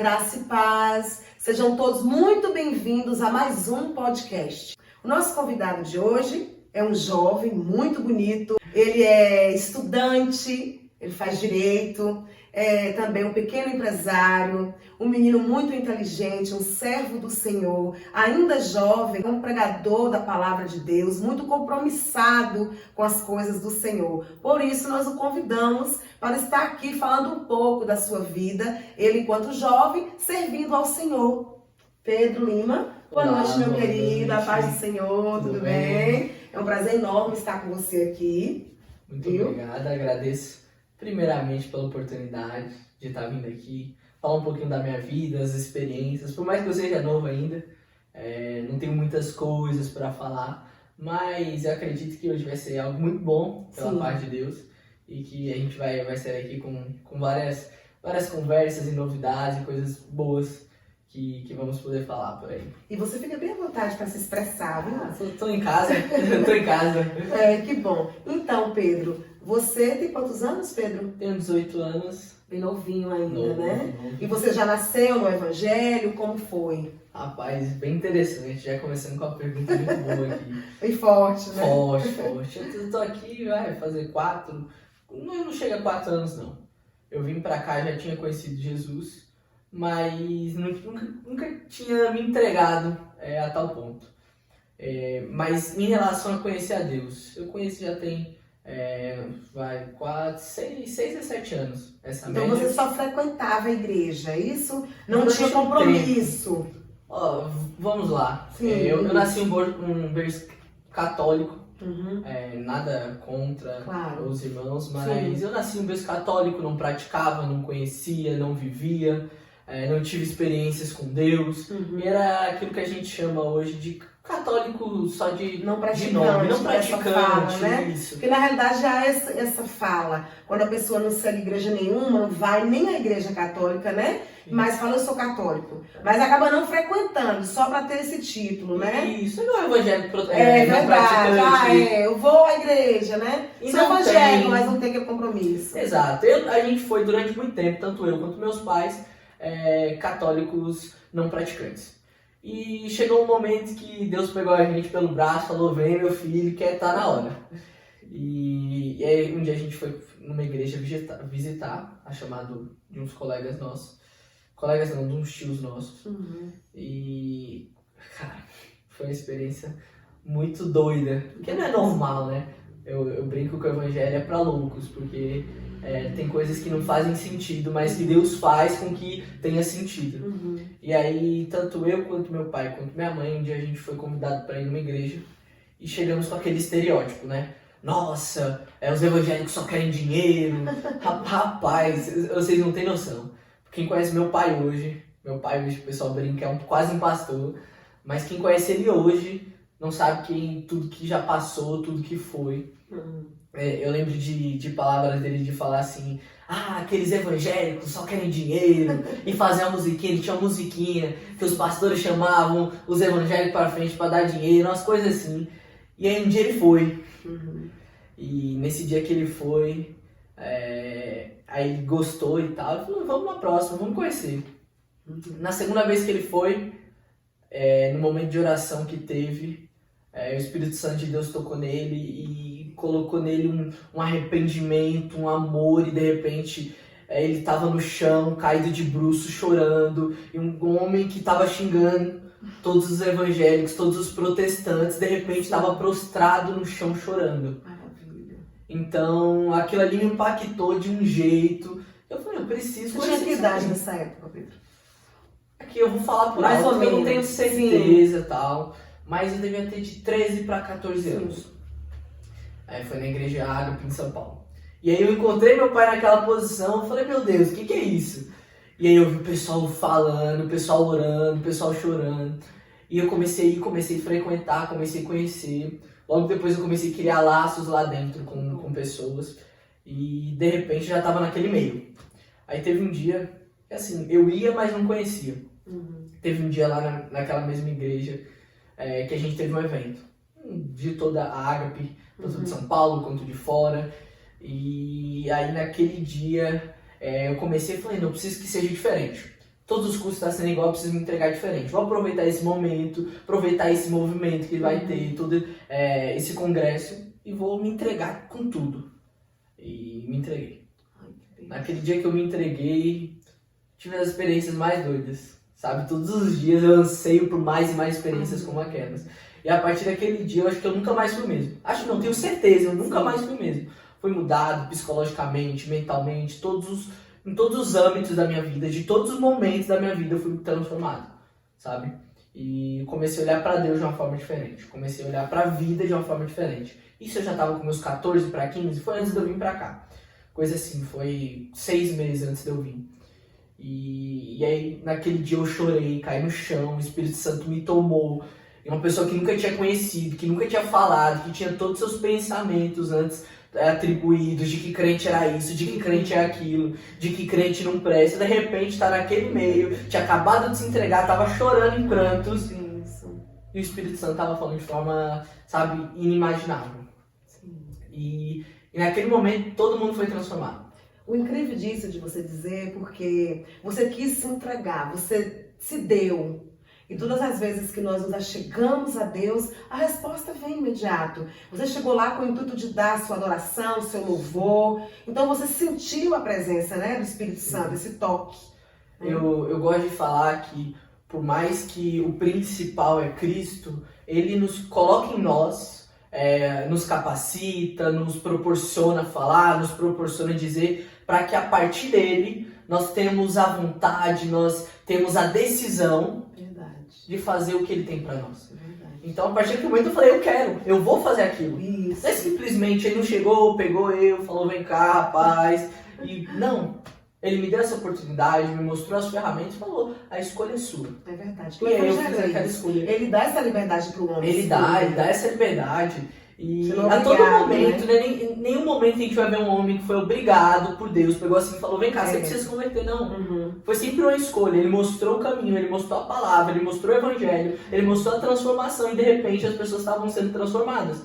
graça e paz. Sejam todos muito bem-vindos a mais um podcast. O nosso convidado de hoje é um jovem muito bonito. Ele é estudante, ele faz direito, é também um pequeno empresário, um menino muito inteligente, um servo do Senhor, ainda jovem, um pregador da palavra de Deus, muito compromissado com as coisas do Senhor. Por isso, nós o convidamos para estar aqui falando um pouco da sua vida, ele enquanto jovem, servindo ao Senhor. Pedro Lima, boa noite, meu querido, a paz do Senhor, tudo bem? É um prazer enorme estar com você aqui. Muito obrigado, agradeço primeiramente pela oportunidade de estar vindo aqui, falar um pouquinho da minha vida, as experiências, por mais que eu seja novo ainda, não tenho muitas coisas para falar, mas eu acredito que hoje vai ser algo muito bom, pela parte de Deus, e que a gente vai sair aqui com várias conversas e novidades e coisas boas que vamos poder falar por aí. E você fica bem à vontade para se expressar, viu? Tô em casa, tô em casa. Que bom. Então, Pedro, você tem quantos anos, Pedro? Tenho 18 anos. Bem novinho ainda, Novo. E você já nasceu no Evangelho? Como foi? Rapaz, bem interessante, já começando com uma pergunta muito boa aqui. Bem forte, né? Forte. Eu tô aqui, vai fazer 4, não chega a 4 anos não. Eu vim pra cá, já tinha conhecido Jesus, mas nunca tinha me entregado a tal ponto. Mas em relação a conhecer a Deus, eu conheço já tem 6 a 7 anos essa Então média. você só frequentava a igreja, é isso? Não tinha compromisso? Vamos lá. Sim. Eu nasci em um berço católico, Uhum. nada contra Claro. os irmãos, mas Sim. eu nasci em um berço católico, não praticava, não conhecia, não vivia, não tive experiências com Deus. Uhum. E era aquilo que a gente chama hoje de católico só de Não praticante, nome, não essa praticante, fala, né? isso. Porque na realidade já há essa fala, quando a pessoa não segue igreja nenhuma, não vai nem à igreja católica, né? Mas fala, eu sou católico. Mas acaba não frequentando, só para ter esse título, né? Isso, não é evangélico não Verdade. praticante. Eu vou à igreja, né? E Sou não evangélico, tem. mas não tem aquele compromisso. Exato. A gente foi durante muito tempo, tanto eu quanto meus pais, católicos não praticantes. E chegou um momento que Deus pegou a gente pelo braço e falou, vem meu filho, que tá na hora. E aí um dia a gente foi numa igreja visitar, a chamado de uns colegas nossos. Colegas não, de uns tios nossos. Uhum. E, cara, foi uma experiência muito doida. Porque não é normal, né? Eu brinco que o evangelho é pra loucos, porque tem coisas que não fazem sentido, mas que Deus faz com que tenha sentido. Uhum. E aí, tanto eu, quanto meu pai, quanto minha mãe, um dia a gente foi convidado para ir numa igreja e chegamos com aquele estereótipo, né? Nossa, os evangélicos só querem dinheiro. Rapaz, vocês não têm noção. Quem conhece meu pai hoje, o pessoal brinca, é quase um pastor, mas quem conhece ele hoje não sabe tudo que já passou, tudo que foi. Uhum. Eu lembro de palavras dele de falar assim, aqueles evangélicos só querem dinheiro e fazer a musiquinha, ele tinha uma musiquinha que os pastores chamavam os evangélicos para frente para dar dinheiro, umas coisas assim. E aí um dia ele foi, e nesse dia que ele foi, aí ele gostou e tal, ele falou, vamos na próxima, vamos conhecer. Na segunda vez que ele foi, no momento de oração que teve, o Espírito Santo de Deus tocou nele e colocou nele um arrependimento, um amor, e de repente ele estava no chão, caído de bruços, chorando, e um homem que estava xingando todos os evangélicos, todos os protestantes, de repente estava prostrado no chão chorando. Maravilha. Então aquilo ali me impactou de um jeito. Eu falei, eu preciso Você tinha que conhecer idade isso aqui. nessa época, Pedro? Aqui eu vou falar por Mais alto, ou eu não menos. tenho certeza e tal, mas eu devia ter de 13 para 14 anos. Foi na igreja Ágape em São Paulo. E aí eu encontrei meu pai naquela posição, eu falei, meu Deus, o que é isso? E aí eu vi o pessoal falando, o pessoal orando, o pessoal chorando. E eu comecei a frequentar, comecei a conhecer. Logo depois eu comecei a criar laços lá dentro com pessoas. E de repente já estava naquele meio. Aí teve um dia, assim, eu ia, mas não conhecia. Teve um dia lá naquela mesma igreja que a gente teve um evento. De toda a Ágape, tanto de São Paulo quanto de fora. E aí naquele dia eu comecei e falei, não, preciso que seja diferente. todos os cursos estão sendo igual, eu preciso me entregar diferente. Vou aproveitar esse momento, aproveitar esse movimento que vai ter, todo esse congresso, e vou me entregar com tudo. E me entreguei. Naquele dia que eu me entreguei, tive as experiências mais doidas, sabe? Todos os dias eu anseio por mais e mais experiências como aquelas. E a partir daquele dia eu acho que eu nunca mais fui o mesmo. Acho não, tenho certeza, eu nunca mais fui o mesmo. Fui mudado psicologicamente, mentalmente, em todos os âmbitos da minha vida, de todos os momentos da minha vida eu fui transformado, sabe? E comecei a olhar pra Deus de uma forma diferente, comecei a olhar pra vida de uma forma diferente. Isso eu já tava com meus 14 para 15, foi antes de eu vir pra cá. Coisa assim, foi 6 meses antes de eu vir. E aí, naquele dia eu chorei, caí no chão, o Espírito Santo me tomou. E uma pessoa que nunca tinha conhecido, que nunca tinha falado, que tinha todos os seus pensamentos antes atribuídos de que crente era isso, de que crente é aquilo, de que crente não presta. De repente tá naquele meio, tinha acabado de se entregar, tava chorando em prantos. Isso. E o Espírito Santo tava falando de forma, sabe, inimaginável. Sim. E naquele momento todo mundo foi transformado. O incrível disso de você dizer, porque você quis se entregar, você se deu. E todas as vezes que nós nos achegamos a Deus, a resposta vem imediato. Você chegou lá com o intuito de dar sua adoração, seu louvor. Então você sentiu a presença, né, do Espírito Santo, esse toque. Eu gosto de falar que, por mais que o principal é Cristo, Ele nos coloca em nós, nos capacita, nos proporciona falar, nos proporciona dizer, para que a partir dele nós temos a vontade, nós temos a decisão de fazer o que ele tem pra nós. Então, a partir daquele momento eu falei, eu vou fazer aquilo. Isso. Não é simplesmente ele não chegou, pegou eu, falou, vem cá, rapaz. E não, ele me deu essa oportunidade, me mostrou as ferramentas e falou, a escolha é sua. É verdade. E aí eu fiz aquela escolha. Ele dá essa liberdade pro homem. Ele dá essa liberdade. E Não a todo obrigado, momento, né? Em nenhum momento a gente vai ver um homem que foi obrigado por Deus, pegou assim e falou, vem cá, você precisa se converter, não. Foi sempre uma escolha, ele mostrou o caminho, ele mostrou a palavra, ele mostrou o evangelho, ele mostrou a transformação e de repente as pessoas estavam sendo transformadas.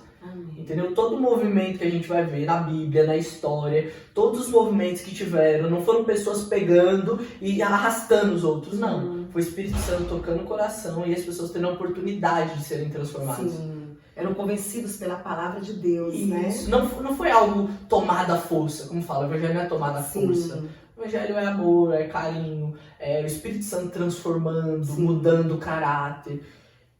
Entendeu? Todo movimento que a gente vai ver na Bíblia, na história, todos os movimentos que tiveram, não foram pessoas pegando e arrastando os outros, não. Foi o Espírito Santo tocando o coração e as pessoas tendo a oportunidade de serem transformadas. Sim. Eram convencidos pela palavra de Deus, Isso. né? Não foi algo tomado à força, como fala, o evangelho não é tomado à força. O evangelho é amor, é carinho, é o Espírito Santo transformando, mudando o caráter.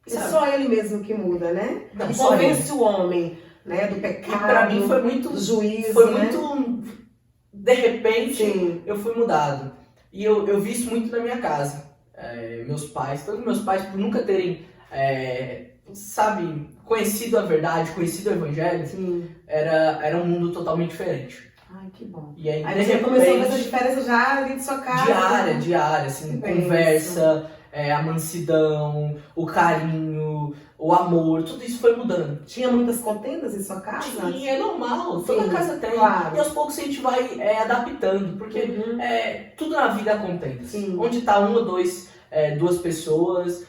É só ele mesmo que muda, né? Não, e só convence o homem, né, do pecado, e pra mim foi muito do juízo, foi né? muito, de repente, Sim. eu fui mudado. E eu vi isso muito na minha casa. Meus pais, todos meus pais, por nunca terem, sabe, conhecido a verdade, conhecido o evangelho, era um mundo totalmente diferente. Ai, que bom. E aí, Aí de você repente, começou a fazer a diferença já ali de sua casa. diária, assim, Que conversa, a mansidão, o carinho, o amor, tudo isso foi mudando. Tinha muitas contendas em sua casa? E é normal, toda casa tem. Claro. E aos poucos a gente vai adaptando, porque tudo na vida acontece. Sim. Onde tá um ou duas pessoas,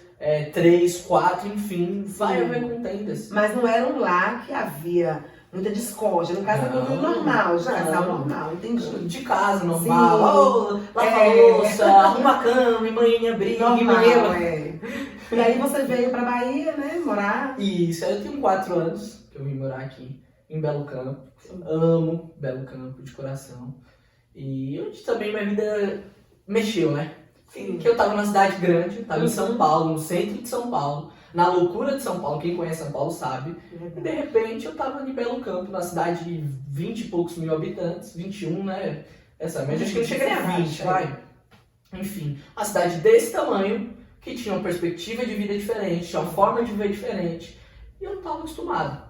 3, 4, enfim, vai haver contendas. Mas não era um lar que havia muita discórdia. No caso, é muito normal, de casal normal, entendi. De casa, normal. Lava a louça, arruma a cama, e manhã briga, e manhã... E aí você veio pra Bahia, né, morar? Isso, aí eu tenho 4 anos que eu vim morar aqui, em Belo Campo. Amo Belo Campo, de coração. E onde também minha vida mexeu, né? Que eu tava numa cidade grande, tava em São Paulo, no centro de São Paulo, na loucura de São Paulo, quem conhece São Paulo sabe. E de repente eu tava em Belo Campo, na cidade de 20 e poucos mil habitantes, 21, né? Essa média, acho que não chegaria a 20, vai. Enfim, uma cidade desse tamanho, que tinha uma perspectiva de vida diferente, tinha uma forma de viver diferente. E eu não estava acostumado.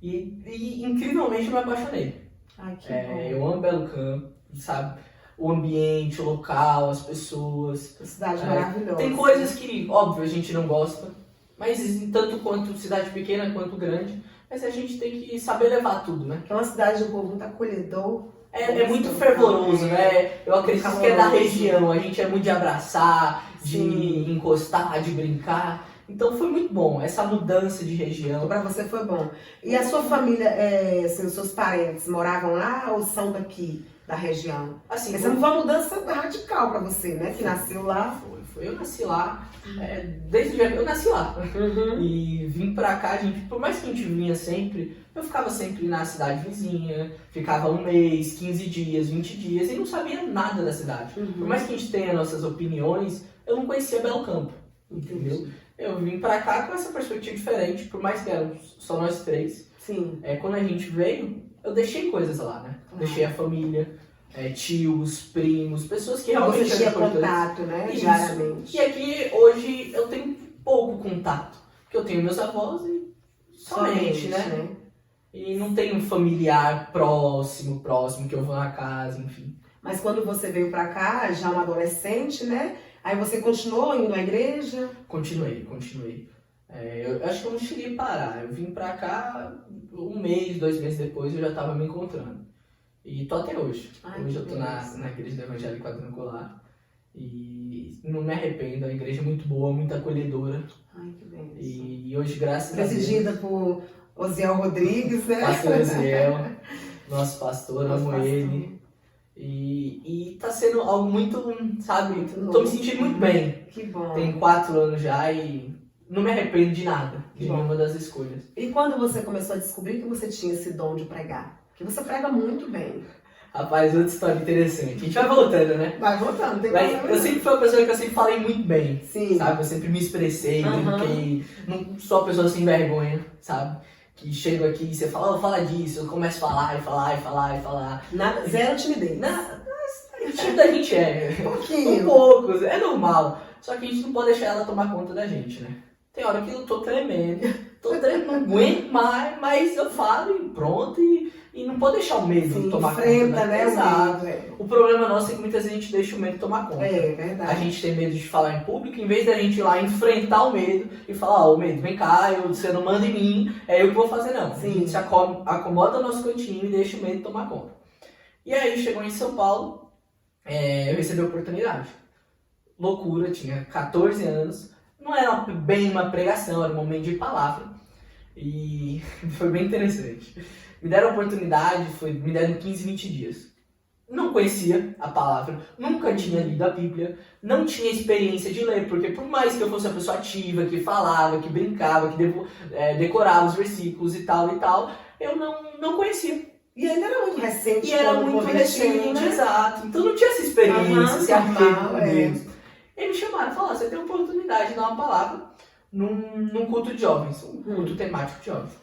E incrivelmente eu me apaixonei. Ai, que bom. Eu amo Belo Campo, sabe? O ambiente, o local, as pessoas. Cidade maravilhosa. Tem coisas que, óbvio, a gente não gosta, mas tanto quanto cidade pequena quanto grande, mas a gente tem que saber levar tudo, né? É uma cidade de um povo muito acolhedor. É muito fervoroso, né? Eu acredito que é da região, a gente é muito de abraçar, de encostar, de brincar. Então foi muito bom, essa mudança de região. Pra você foi bom. E a sua família, assim, os seus parentes moravam lá ou são daqui? da região. Assim, Essa foi uma mudança radical para você, né? Que nasceu lá. Eu nasci lá, desde o dia que eu nasci lá. Uhum. E vim pra cá, gente, por mais que a gente vinha sempre, eu ficava sempre na cidade vizinha, ficava um mês, 15 dias, 20 dias e não sabia nada da cidade. Por mais que a gente tenha nossas opiniões, eu não conhecia Belo Campo, entendeu? Eu vim pra cá com essa perspectiva diferente, por mais que eram só nós três. Sim. Quando a gente veio, eu deixei coisas lá, né? Deixei a família, tios, primos, pessoas que realmente Você tinha eram importantes. contato, né? Isso. Diariamente. E aqui, hoje, eu tenho pouco contato. Porque eu tenho meus avós e somente, né? E não tenho um familiar próximo, que eu vou na casa, enfim. Mas quando você veio pra cá, já um adolescente, né? Aí você continuou indo à igreja? Continuei. Eu acho que eu não cheguei a parar. Eu vim pra cá, um mês, 2 meses depois, eu já tava me encontrando. E tô até hoje. Hoje eu tô na igreja do Evangelho Quadrangular. E não me arrependo, a igreja é muito boa, muito acolhedora. Ai, que bem. E hoje, graças a Deus... Presidida por Osiel Rodrigues, né? Pastor Osiel, nosso pastor, amo ele. E tá sendo algo muito, sabe? Muito Tô me sentindo muito bem. Que bom. Tenho 4 anos já e não me arrependo de nada, de nenhuma das escolhas. E quando você começou a descobrir que você tinha esse dom de pregar? Porque você prega muito bem. Rapaz, outra história interessante. A gente vai voltando, né? Vai voltando, tem Mas problema eu não. sempre fui uma pessoa que eu sempre falei muito bem. Sim. Sabe? Eu sempre me expressei, brinquei. Não sou uma pessoa sem vergonha, sabe? Que chego aqui e você fala, fala disso, eu começo a falar. Nada, zero timidez. O time da gente Um pouquinho. poucos, é normal. Só que a gente não pode deixar ela tomar conta da gente, né? Tem hora que eu tô tremendo, não aguento mais, mas eu falo e pronto, e não pode deixar o medo tomar enfrenta, conta. né? Exato. O medo, O problema nosso é que muitas vezes a gente deixa o medo tomar conta. é verdade. A gente tem medo de falar em público, em vez da gente ir lá enfrentar o medo e falar, ó, o medo, vem cá, você não manda em mim, é eu que vou fazer, não. Sim. A gente se acomoda no nosso cantinho e deixa o medo tomar conta. E aí, chegou em São Paulo, eu recebi a oportunidade. Loucura, tinha 14 anos, não era bem uma pregação, era um momento de palavra. E foi bem interessante. Me deram a oportunidade, me deram 15, 20 dias. Não conhecia a palavra, nunca tinha lido a Bíblia, não tinha experiência de ler, porque por mais que eu fosse uma pessoa ativa, que falava, que brincava, que decorava os versículos e tal, eu não conhecia. E ainda era muito recente. E era quando muito converteu, recente, né? exato. Então não tinha essa experiência, esse apego com é. Deus. E me chamaram e falaram, você tem a oportunidade de dar uma palavra num culto de jovens, um culto temático de jovens.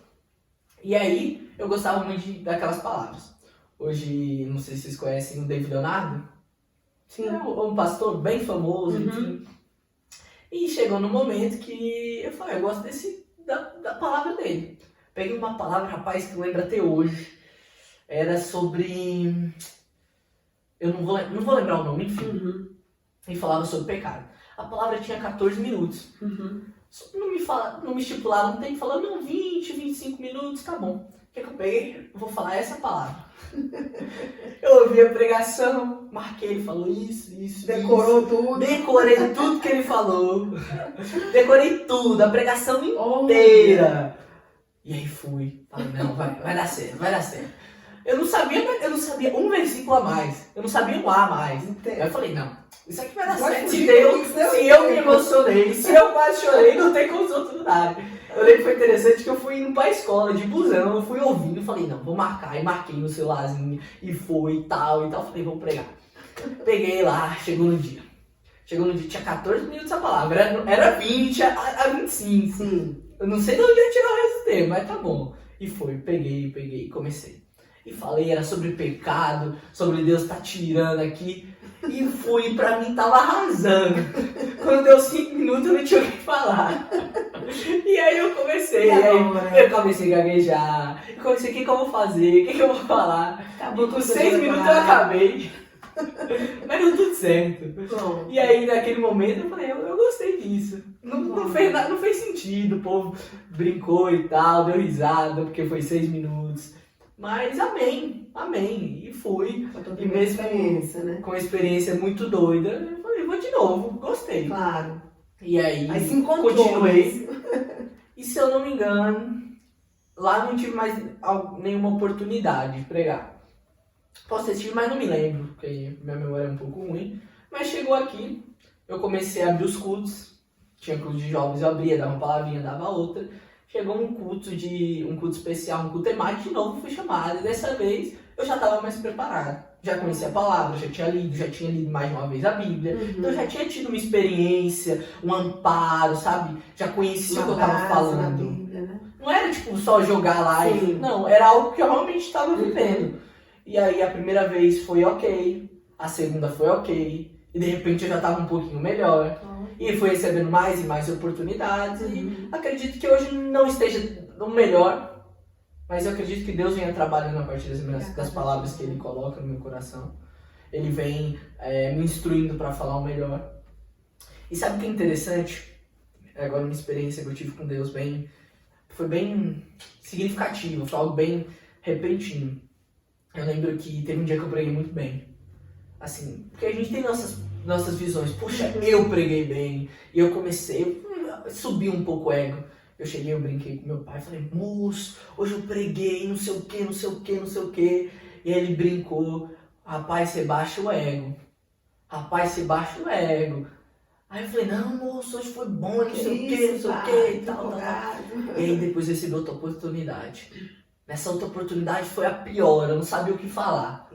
E aí, eu gostava muito daquelas palavras. Hoje, não sei se vocês conhecem o David Leonardo. Sim. É um pastor bem famoso, enfim. E chegou no momento que eu falei, eu gosto da palavra dele. Peguei uma palavra, rapaz, que eu lembro até hoje. Era sobre... Eu não vou lembrar o nome, enfim. E falava sobre pecado. A palavra tinha 14 minutos. Só que não me estipularam, tem que falar, não, 20, 25 minutos, tá bom. O que eu peguei? Eu vou falar essa palavra. Eu ouvi a pregação, marquei, ele falou isso. Decorou tudo. Decorei tudo que ele falou. Decorei tudo, a pregação inteira. E aí fui. Falei, não, vai dar certo. Eu não sabia um versículo a mais. Eu não sabia um A a mais. Aí eu falei, não, isso aqui vai dar certo. Se eu me emocionei, se eu quase chorei, não tem como os outros não darem. Eu lembro que foi interessante que eu fui indo pra escola de busão, eu fui ouvindo, falei, não, vou marcar. E marquei no celularzinho, e foi e tal. Falei, vou pregar. Peguei lá, chegou no dia, tinha 14 minutos a palavra, era 20 a 25. Sim. Eu não sei de onde ia tirar o resto do tempo, mas tá bom. E foi, peguei e comecei. E falei, era sobre pecado, sobre Deus tá tirando aqui. E fui, pra mim tava arrasando. Quando deu 5 minutos eu não tinha o que falar. E aí eu comecei, eu comecei a gaguejar. Eu comecei, o que eu vou fazer, o que eu vou falar. E com 6 minutos eu acabei. Mas deu tudo certo. Bom. E aí naquele momento eu falei, eu gostei disso. Não fez sentido, o povo brincou e tal, deu risada, porque foi 6 minutos. Mas amém. E fui. E mesmo experiência, né? com uma experiência muito doida, eu falei, vou de novo, gostei. Claro. E aí se encontrou. continuei. E se eu não me engano, lá não tive mais nenhuma oportunidade de pregar. Posso ter tido, mas não me lembro, porque minha memória é um pouco ruim. Mas chegou aqui, eu comecei a abrir os cultos. Tinha culto de jovens, eu abria, dava uma palavrinha, dava outra. Chegou um culto especial, um culto temático, de novo fui chamado. E dessa vez eu já estava mais preparado. Já conhecia a palavra, já tinha lido mais de uma vez a Bíblia. Então já tinha tido uma experiência, um amparo, sabe? Já conhecia o que eu estava falando. Bíblia, né? Não era tipo só jogar lá e... Não, era algo que eu realmente estava vivendo. E aí a primeira vez foi ok, a segunda foi ok. E de repente eu já estava um pouquinho melhor. E fui recebendo mais e mais oportunidades. E acredito que hoje não esteja no melhor. Mas eu acredito que Deus venha trabalhando a partir das palavras que Ele coloca no meu coração. Ele vem me instruindo para falar o melhor. E sabe o que é interessante? Agora uma experiência que eu tive com Deus foi bem significativa, foi algo bem repentino. Eu lembro que teve um dia que eu preguei muito bem. Assim, porque a gente tem nossas visões. Poxa, eu preguei bem. E eu comecei, subi um pouco o ego. Eu cheguei, eu brinquei com meu pai, falei, moço, hoje eu preguei, não sei o que, não sei o que, não sei o que. E ele brincou, rapaz, você baixa o ego. Rapaz, você baixa o ego. Aí eu falei, não, moço, hoje foi bom, não sei o que, não sei o que, e tal. E aí depois eu recebi outra oportunidade. Nessa outra oportunidade foi a pior, eu não sabia o que falar.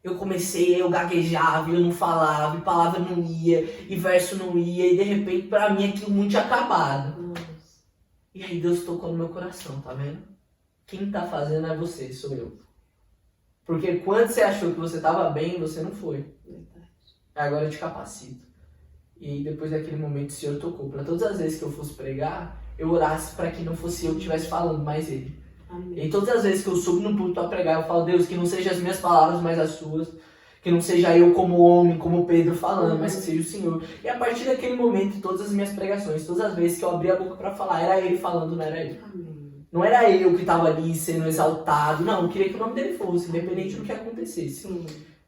Eu comecei, eu gaguejava, eu não falava, e palavra não ia, e verso não ia, e de repente pra mim aquilo muito tinha acabado. E aí Deus tocou no meu coração, tá vendo? Quem tá fazendo é você, sou eu. Porque quando você achou que você tava bem, você não foi. Agora eu te capacito. E aí depois daquele momento o Senhor tocou. Pra todas as vezes que eu fosse pregar, eu orasse pra que não fosse eu que estivesse falando, mas Ele. Amém. E todas as vezes que eu subo no púlpito a pregar, eu falo, Deus, que não sejam as minhas palavras, mas as suas. Que não seja eu como homem, como Pedro falando, mas que seja o Senhor. E a partir daquele momento, todas as minhas pregações, todas as vezes que eu abri a boca para falar, era Ele falando, não era eu. Amém. Não era eu que estava ali sendo exaltado, não, eu queria que o nome dele fosse, independente do que acontecesse.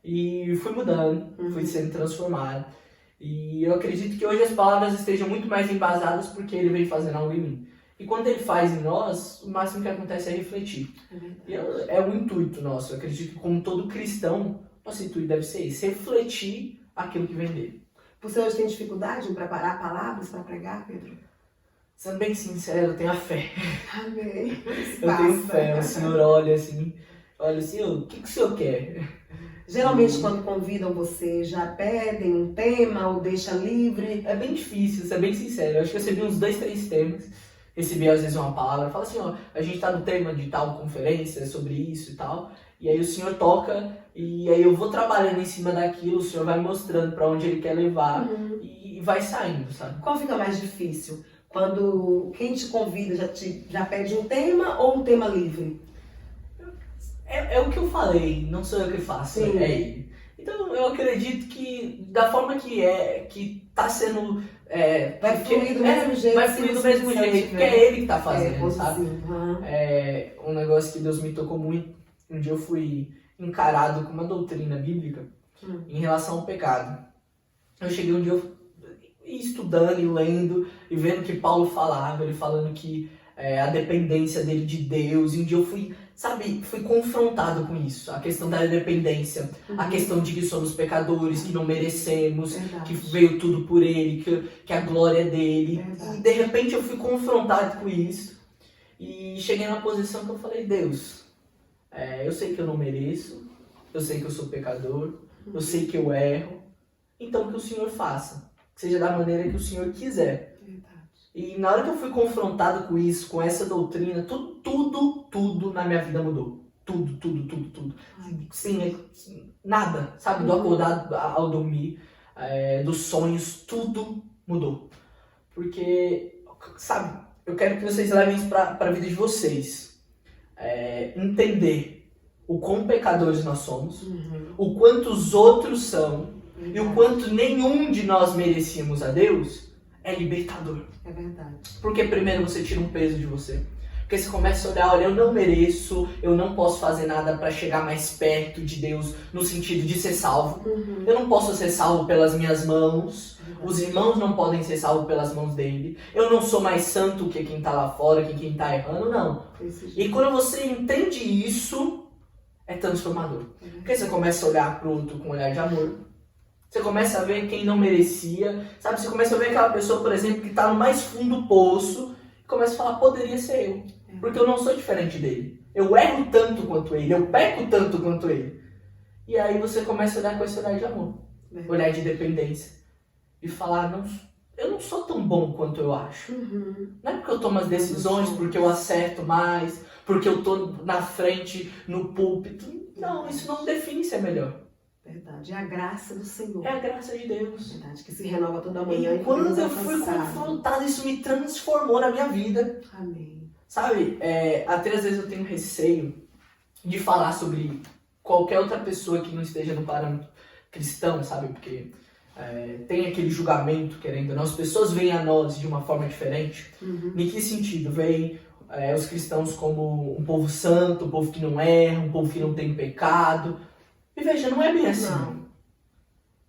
E fui mudando, fui sendo transformado. E eu acredito que hoje as palavras estejam muito mais embasadas porque Ele vem fazendo algo em mim. E quando Ele faz em nós, o máximo que acontece é refletir. E é o intuito nosso. Eu acredito que como todo cristão, nosso intuito deve ser esse, refletir aquilo que vem dele. Você hoje tem dificuldade em preparar palavras para pregar, Pedro? Sendo bem sincero, eu tenho a fé. Amém. Eu tenho fé, o Senhor olha assim, o que o Senhor quer? Geralmente quando convidam você, já pedem um tema ou deixa livre? É bem difícil, ser bem sincero. Eu acho que eu recebi uns 2, 3 temas. Recebi às vezes uma palavra, fala assim, a gente tá no tema de tal conferência, sobre isso e tal. E aí o Senhor toca, e aí eu vou trabalhando em cima daquilo, o Senhor vai mostrando para onde Ele quer levar e vai saindo, sabe? Qual fica mais difícil? Quando quem te convida já pede um tema ou um tema livre? É o que eu falei, não sou eu que faço, é Ele. Então eu acredito que da forma que tá sendo... vai fluir do mesmo jeito. Vai fluir do mesmo jeito, porque é Ele que tá fazendo, sabe? Um negócio que Deus me tocou muito. Um dia eu fui encarado com uma doutrina bíblica em relação ao pecado. Eu cheguei um dia estudando e lendo e vendo que Paulo falava, ele falando que a dependência dele de Deus. E um dia eu fui confrontado com isso. A questão da dependência, a questão de que somos pecadores, que não merecemos, que veio tudo por Ele, que a glória é dele. E de repente eu fui confrontado com isso. E cheguei na posição que eu falei, Deus... eu sei que eu não mereço, eu sei que eu sou pecador, eu sei que eu erro, então que o Senhor faça, que seja da maneira que o Senhor quiser. E na hora que eu fui confrontado com isso, com essa doutrina, tudo na minha vida mudou. Tudo. Sim, nada, sabe? Do acordar ao dormir, dos sonhos, tudo mudou. Porque, sabe, eu quero que vocês levem isso para a vida de vocês. Entender o quão pecadores nós somos, o quanto os outros são e o quanto nenhum de nós merecíamos a Deus, é libertador. É verdade. Porque primeiro você tira um peso de você. Porque você começa a olhar, olha, eu não mereço, eu não posso fazer nada para chegar mais perto de Deus no sentido de ser salvo. Eu não posso ser salvo pelas minhas mãos. Os irmãos não podem ser salvos pelas mãos dele. Eu não sou mais santo que quem tá lá fora, que quem tá errando, não. E quando você entende isso, é transformador. Porque você começa a olhar pro outro com um olhar de amor. Você começa a ver quem não merecia. Sabe, você começa a ver aquela pessoa, por exemplo, que tá no mais fundo do poço. E começa a falar, poderia ser eu. Porque eu não sou diferente dele. Eu erro tanto quanto ele. Eu peco tanto quanto ele. E aí você começa a olhar com esse olhar de amor. Olhar de dependência. E falar, não, eu não sou tão bom quanto eu acho. Não é porque eu tomo as decisões, porque eu acerto mais, porque eu tô na frente, no púlpito. Não, isso não define ser melhor. Verdade. É a graça do Senhor. É a graça de Deus. Verdade, que se renova toda manhã. E quando eu fui confrontado, isso me transformou na minha vida. Amém. Sabe, até às vezes eu tenho receio de falar sobre qualquer outra pessoa que não esteja no parâmetro cristão, sabe? Porque tem aquele julgamento, querendo ou não. As pessoas veem a nós de uma forma diferente. Em que sentido? Veem os cristãos como um povo santo, um povo que não erra, um povo que não tem pecado. E veja, não é bem assim.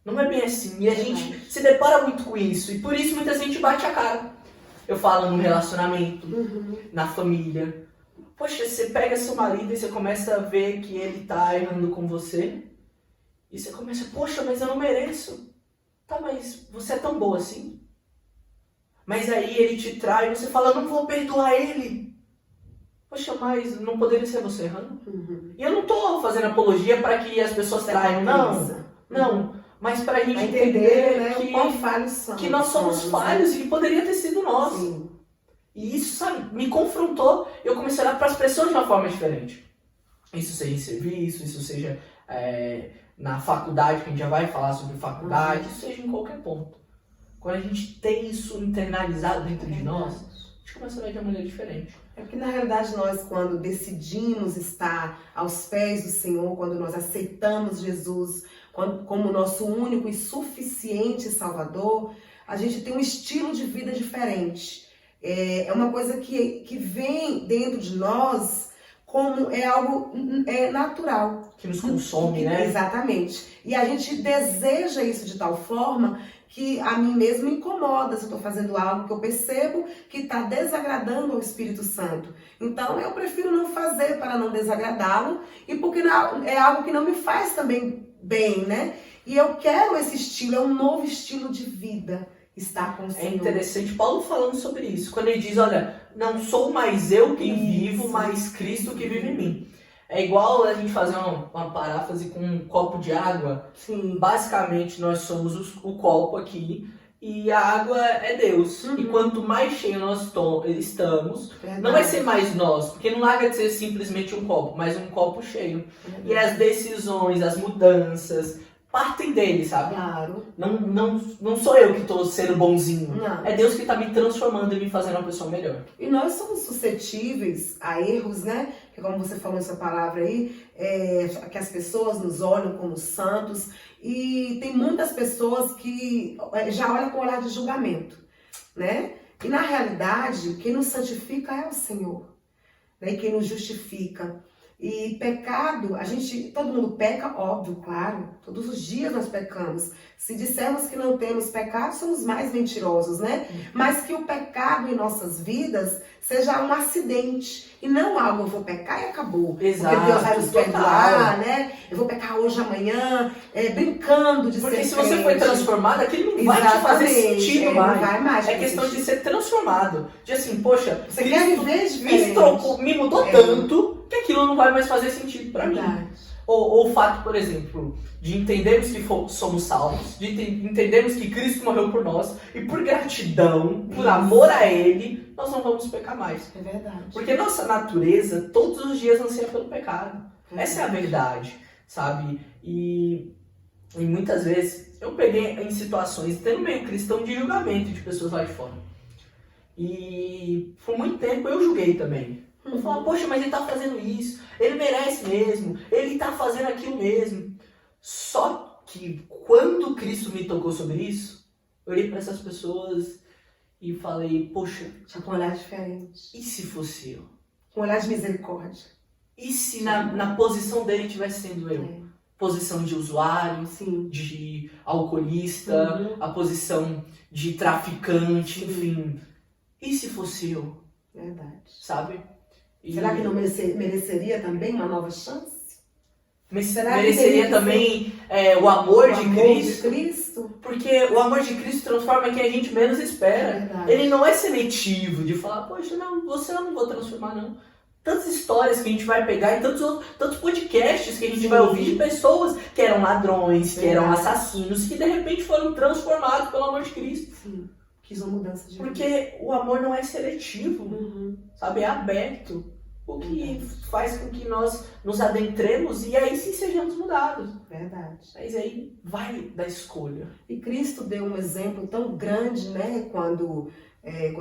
Não é bem assim. E a gente se depara muito com isso. E por isso muita gente bate a cara. Eu falo no relacionamento, na família. Poxa, você pega seu marido e você começa a ver que ele tá errando com você. E você começa, poxa, mas eu não mereço. Tá, mas você é tão boa assim? Mas aí ele te trai e você fala, não vou perdoar ele. Poxa, mas não poderia ser você errando? E eu não tô fazendo apologia para que as pessoas traiam, não. Não, mas para a gente entender, né, que, quão falhos são, que nós somos falhos, né? E que poderia ter sido nós. Sim. E isso, sabe, me confrontou. Eu comecei a olhar para as pessoas de uma forma diferente. Isso seja em serviço, isso seja na faculdade, que a gente já vai falar sobre faculdade, isso seja em qualquer ponto. Quando a gente tem isso internalizado dentro de nós, a gente começa a ver de uma maneira diferente. É porque, na realidade, nós, quando decidimos estar aos pés do Senhor, quando nós aceitamos Jesus como nosso único e suficiente Salvador, a gente tem um estilo de vida diferente. É uma coisa que vem dentro de nós como algo natural. Que nos consome, né? Exatamente. E a gente deseja isso de tal forma que a mim mesmo me incomoda se eu estou fazendo algo que eu percebo que está desagradando ao Espírito Santo. Então eu prefiro não fazer para não desagradá-lo e porque é algo que não me faz também bem, né? E eu quero esse estilo, é um novo estilo de vida. Estar com o Senhor. É interessante Paulo falando sobre isso. Quando ele diz, olha, não sou mais eu quem vivo, mas Cristo que vive em mim. É igual a gente fazer uma paráfrase com um copo de água. Sim. Basicamente, nós somos o copo aqui e a água é Deus. E quanto mais cheio nós estamos, não vai ser mais nós. Porque não larga de ser simplesmente um copo, mas um copo cheio. E as decisões, as mudanças partem dele, sabe? Claro. Não sou eu que estou sendo bonzinho. Não. É Deus que está me transformando e me fazendo uma pessoa melhor. E nós somos suscetíveis a erros, né? Que como você falou essa palavra aí, que as pessoas nos olham como santos. E tem muitas pessoas que já olham com olhar de julgamento, né? E na realidade, quem nos santifica é o Senhor, né? E quem nos justifica. E pecado, todo mundo peca, óbvio, claro, todos os dias nós pecamos. Se dissermos que não temos pecado, somos mais mentirosos, né? Mas que o pecado em nossas vidas seja um acidente e não algo, eu vou pecar e acabou. Exato, porque Deus vai nos perdoar, né? Eu vou pecar hoje, amanhã, brincando de porque ser Porque se você foi transformado, aquilo não vai te fazer sentido mais. Não vai mais. É questão de ser transformado. De assim, poxa, você quer viver diferente. me mudou tanto que aquilo não vai mais fazer sentido pra mim. Ou o fato, por exemplo, de entendermos que somos salvos, de entendermos que Cristo morreu por nós, e por gratidão, por amor a Ele, nós não vamos pecar mais. É verdade. Porque nossa natureza, todos os dias, anseia pelo pecado. Essa é a verdade, sabe? E muitas vezes, eu peguei em situações, até no meio cristão, de julgamento de pessoas lá de fora. E por muito tempo eu julguei também. Eu falava, poxa, mas ele tá fazendo isso, ele merece mesmo, ele tá fazendo aquilo mesmo. Só que quando Cristo me tocou sobre isso, eu olhei para essas pessoas e falei, poxa, já com um olhar diferente. E se fosse eu? Com um olhar de misericórdia. E se na posição dele tivesse sendo eu? Posição de usuário, sim, de alcoolista, a posição de traficante, enfim. E se fosse eu? Verdade. Sabe? Será que não mereceria também uma nova chance? Será que mereceria teria que também o amor de Cristo? Cristo? Porque o amor de Cristo transforma quem a gente menos espera. Verdade. Ele não é seletivo de falar, poxa, não, você eu não vou transformar, não. Tantas histórias que a gente vai pegar e tantos podcasts que a gente vai ouvir de pessoas que eram ladrões, que eram assassinos, que de repente foram transformados pelo amor de Cristo. Sim. Quis uma mudança de vida. Porque o amor não é seletivo, Uhum. sabe? É aberto. O que faz com que nós nos adentremos e aí sim sejamos mudados. Verdade. Mas aí vai da escolha. E Cristo deu um exemplo tão grande, né? Quando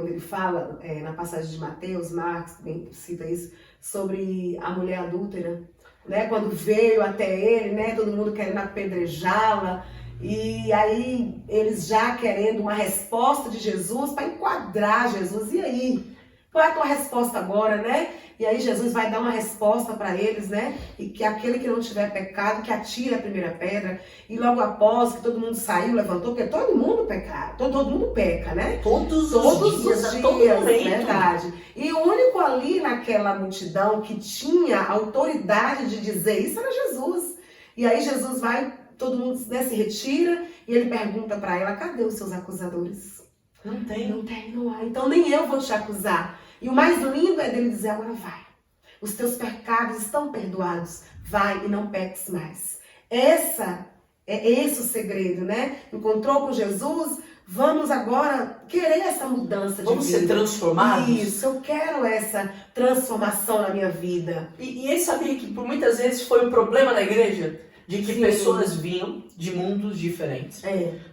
ele fala na passagem de Mateus, Marcos também cita isso, sobre a mulher adúltera, né? Quando veio até ele, né? Todo mundo querendo apedrejá-la. E aí eles já querendo uma resposta de Jesus para enquadrar Jesus. E aí? Qual é a tua resposta agora, né? E aí Jesus vai dar uma resposta para eles, né? E que aquele que não tiver pecado, que atire a primeira pedra. E logo após que todo mundo saiu, levantou, porque todo mundo peca, todo mundo peca, né? Todos os dias, a todo momento. Verdade. E o único ali naquela multidão que tinha autoridade de dizer isso era Jesus. E aí Jesus vai, todo mundo, né, se retira e ele pergunta para ela, cadê os seus acusadores? Não tem. Não há. Então nem eu vou te acusar. E o mais lindo é dele dizer, agora vai. Os teus pecados estão perdoados. Vai e não peques mais. Esse o segredo, né? Encontrou com Jesus, vamos agora querer essa mudança de vida. Vamos ser transformados? Isso, eu quero essa transformação na minha vida. E ele sabia que por muitas vezes foi o problema da igreja? De que pessoas vinham de mundos diferentes.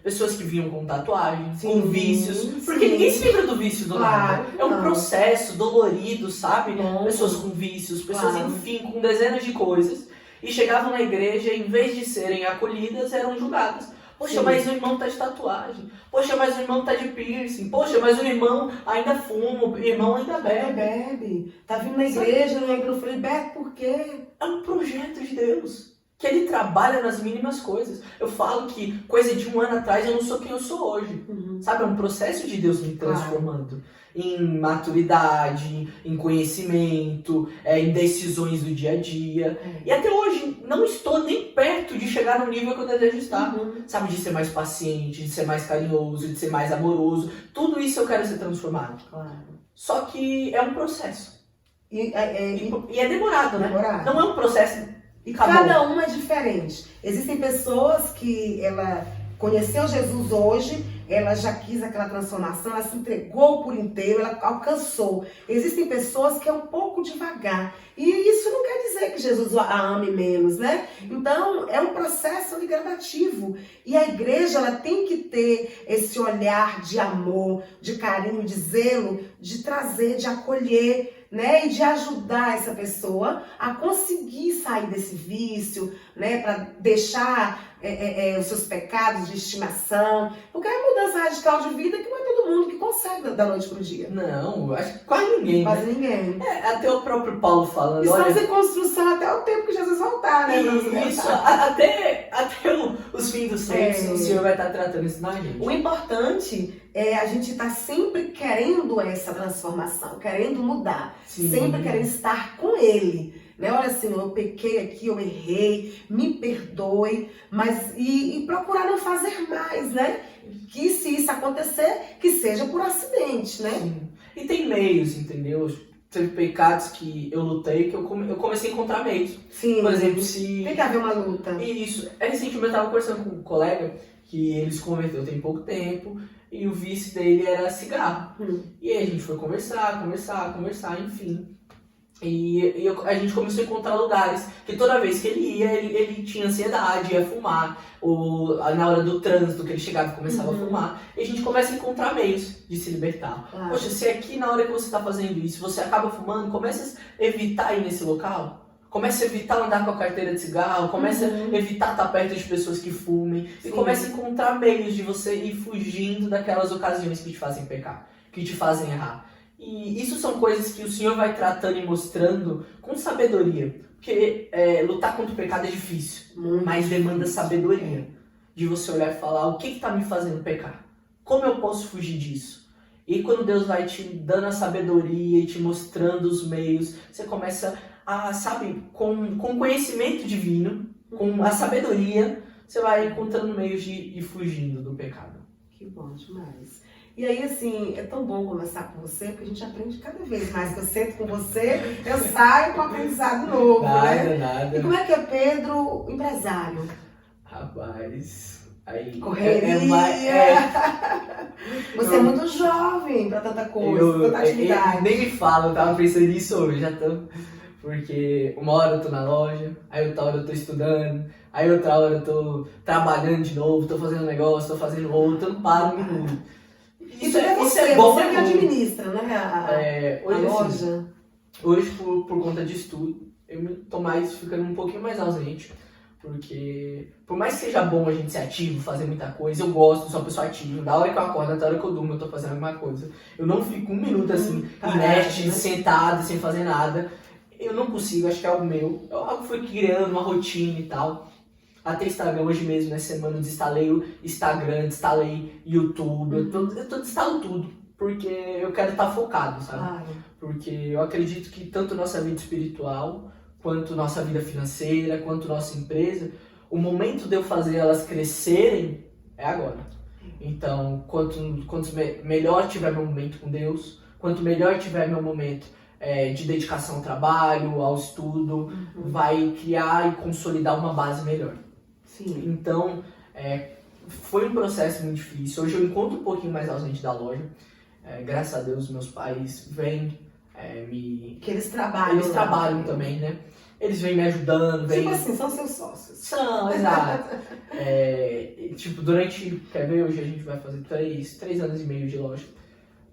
Pessoas que vinham com tatuagem, com vícios. Porque ninguém se livra do vício do nada. É um processo dolorido, sabe? Pessoas com vícios, pessoas, enfim, com dezenas de coisas. E chegavam na igreja, em vez de serem acolhidas, eram julgadas. Poxa, mas o irmão tá de tatuagem. Poxa, mas o irmão tá de piercing. Poxa, mas o irmão ainda fuma, o irmão ainda bebe. Tá vindo na igreja, não entra no falei, bebe por quê? É um projeto de Deus. Que ele trabalha nas mínimas coisas. Eu falo que coisa de 1 ano atrás eu não sou quem eu sou hoje. Sabe, é um processo de Deus me transformando. Em maturidade, em conhecimento, em decisões do dia a dia. E até hoje não estou nem perto de chegar no nível que eu desejo estar. Sabe, de ser mais paciente, de ser mais carinhoso, de ser mais amoroso. Tudo isso eu quero ser transformado. Só que é um processo. E é demorado, né? Não é um processo... E cada uma é diferente. Existem pessoas que ela conheceu Jesus hoje, ela já quis aquela transformação, ela se entregou por inteiro, ela alcançou. Existem pessoas que é um pouco devagar. E isso não quer dizer que Jesus a ame menos, né? Então, é um processo gradativo. E a igreja, ela tem que ter esse olhar de amor, de carinho, de zelo, de trazer, de acolher, né, e de ajudar essa pessoa a conseguir sair desse vício, né, para deixar os seus pecados de estimação, porque é uma mudança radical de vida que não é todo mundo que consegue da noite pro dia. Não, acho que quase ninguém. Quase ninguém. Até o próprio Paulo falando. Estamos em construção até o tempo que Jesus voltar, né? Isso, até os fins dos tempos, o Senhor vai estar tratando isso na gente. O importante é a gente estar sempre querendo essa transformação, querendo mudar, sempre querendo estar com Ele. Né? Olha, Senhor, eu pequei aqui, eu errei, me perdoe, mas e procurar não fazer mais, né? Que se isso acontecer, que seja por acidente, né? Sim. E tem meios, entendeu? Teve pecados que eu lutei, que eu comecei a encontrar meios. Sim. Por exemplo, se... Tem que haver uma luta. Isso. Recentemente eu estava conversando com um colega que ele se converteu tem pouco tempo e o vício dele era cigarro. E aí a gente foi conversar, enfim. E a gente começou a encontrar lugares que toda vez que ele ia, ele tinha ansiedade, ia fumar. Ou na hora do trânsito que ele chegava e começava a fumar. E a gente começa a encontrar meios de se libertar. Poxa, se aqui na hora que você está fazendo isso, você acaba fumando, começa a evitar ir nesse local. Começa a evitar andar com a carteira de cigarro, começa a evitar estar perto de pessoas que fumem. E começa a encontrar meios de você ir fugindo daquelas ocasiões que te fazem pecar, que te fazem errar. E isso são coisas que o Senhor vai tratando e mostrando com sabedoria. Porque lutar contra o pecado é difícil, mas demanda sabedoria. De você olhar e falar, o que está me fazendo pecar? Como eu posso fugir disso? E quando Deus vai te dando a sabedoria e te mostrando os meios, você começa sabe, com conhecimento divino, com a sabedoria, você vai encontrando meios de ir fugindo do pecado. Que bom demais. E aí, assim, é tão bom conversar com você, porque a gente aprende cada vez mais. Que eu sento com você, eu saio com aprendizado novo, né? Nada. E como é que é Pedro, empresário? Rapaz, aí... Correria! Você é muito jovem pra tanta coisa, tanta atividade. Nem me fala, eu tava pensando nisso hoje, já tô... Porque uma hora eu tô na loja, aí outra hora eu tô estudando, aí outra hora eu tô trabalhando de novo, tô fazendo um negócio, tô fazendo outro, eu não paro um minuto. Isso é bom, você que administra, né? A hoje, loja. assim, hoje, por conta de estudo, eu tô ficando um pouquinho mais ausente. Porque, por mais que seja bom a gente ser ativo, fazer muita coisa, eu gosto, sou uma pessoa ativa. Da hora que eu acordo até a hora que eu durmo, eu tô fazendo alguma coisa. Eu não fico um minuto assim, inerte, sentado, sem fazer nada. Eu não consigo, acho que é algo meu. Eu fui criando uma rotina e tal. Até Instagram, hoje mesmo, nessa semana, eu desinstalei o Instagram, desinstalei YouTube. Eu desinstalo tudo, porque eu quero estar focado, sabe? Porque eu acredito que tanto nossa vida espiritual, quanto nossa vida financeira, quanto nossa empresa, o momento de eu fazer elas crescerem é agora. Então, quanto melhor tiver meu momento com Deus, quanto melhor tiver meu momento de dedicação ao trabalho, ao estudo, vai criar e consolidar uma base melhor. Sim. Então, foi um processo muito difícil. Hoje eu encontro um pouquinho mais ausente da loja. Graças a Deus, meus pais vêm Que eles trabalham. Eles trabalham também, né? Eles vêm me ajudando. Tipo assim, são seus sócios. São, exato. Tipo, durante... Quer ver? Hoje a gente vai fazer 3 anos e meio de loja.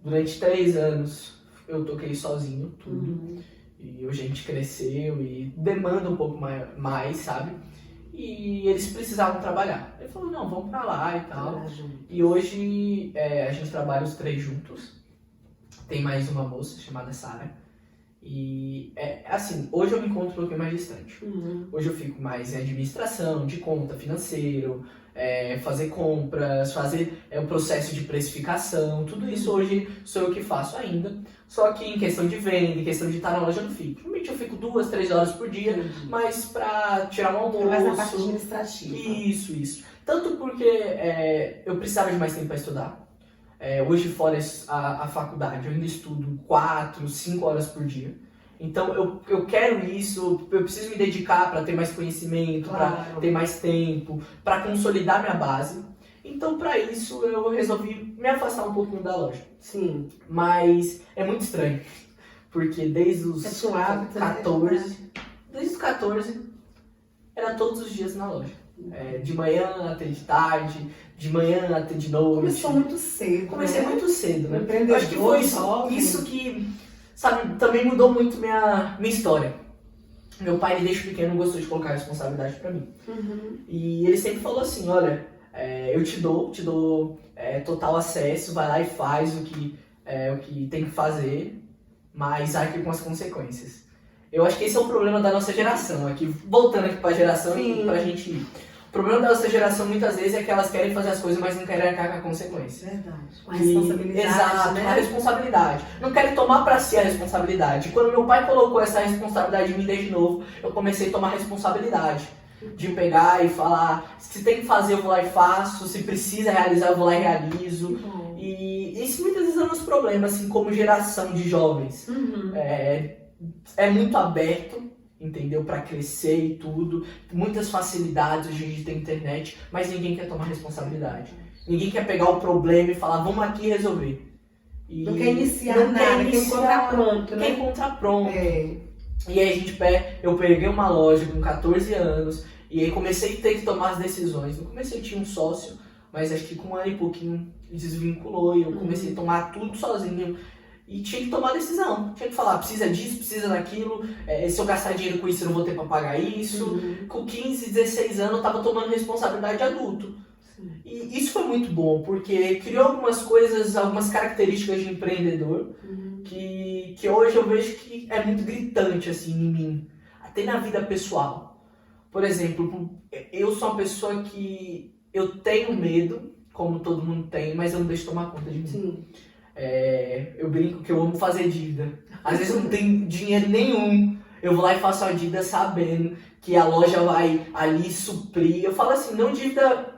Durante 3 anos eu toquei sozinho, tudo. E hoje a gente cresceu e demanda um pouco mais, sabe? E eles precisavam trabalhar. Ele falou, não, vamos pra lá e tal. E hoje a gente trabalha os 3 juntos. Tem mais uma moça chamada Sara. E assim, hoje eu me encontro um pouquinho mais distante. Hoje eu fico mais em administração, de conta, financeiro, fazer compras, fazer o processo de precificação. Tudo isso hoje sou eu que faço ainda. Só que em questão de venda, em questão de estar na loja eu não fico. Normalmente eu fico 2, 3 horas por dia, mas pra tirar um almoço. Mais na parte administrativa. Isso. Tanto porque eu precisava de mais tempo para estudar. Hoje, fora a faculdade, eu ainda estudo 4, 5 horas por dia. Então, eu quero isso, eu preciso me dedicar para ter mais conhecimento, para ter mais tempo, para consolidar minha base. Então, para isso, eu resolvi me afastar um pouquinho da loja. Sim. Mas é muito estranho, porque desde os 14, era todos os dias na loja. De manhã até de tarde, de manhã até de noite. Começou muito cedo. Comecei muito cedo, né? Eu acho que foi isso que, sabe, também mudou muito minha história. Meu pai, desde pequeno, gostou de colocar responsabilidade pra mim. E ele sempre falou assim, olha, eu te dou total acesso, vai lá e faz o que tem que fazer, mas arque com as consequências. Eu acho que esse é o problema da nossa geração, aqui, voltando aqui pra geração e pra gente ir. O problema da nossa geração, muitas vezes, é que elas querem fazer as coisas, mas não querem arcar com a consequência. Verdade. Com a responsabilidade, exato, né? Com a responsabilidade. Não querem tomar pra si a responsabilidade. Quando meu pai colocou essa responsabilidade em mim desde novo, eu comecei a tomar responsabilidade. De pegar e falar, se tem que fazer, eu vou lá e faço. Se precisa realizar, eu vou lá e realizo. E isso muitas vezes é o nosso problema, assim, como geração de jovens. É muito aberto, entendeu? Pra crescer e tudo. Muitas facilidades, hoje a gente tem internet, mas ninguém quer tomar responsabilidade. Ninguém quer pegar o problema e falar, vamos aqui resolver. E não quer iniciar nada, quer encontrar pronto, né? Quer encontrar pronto. E aí eu peguei uma loja com 14 anos, e aí comecei a ter que tomar as decisões. No começo eu tinha um sócio, mas acho que com 1 ano e pouquinho desvinculou, e eu comecei a tomar tudo sozinho. E tinha que tomar decisão, tinha que falar, precisa disso, precisa daquilo, se eu gastar dinheiro com isso eu não vou ter pra pagar isso. Com 15, 16 anos eu tava tomando responsabilidade de adulto. E isso foi muito bom, porque criou algumas coisas, algumas características de empreendedor que hoje eu vejo que é muito gritante assim em mim, até na vida pessoal. Por exemplo, eu sou uma pessoa que eu tenho medo, como todo mundo tem, mas eu não deixo tomar conta de mim. Eu brinco que eu amo fazer dívida. Às vezes eu não tenho dinheiro nenhum eu vou lá e faço a dívida sabendo que a loja vai ali suprir. Eu falo assim, não dívida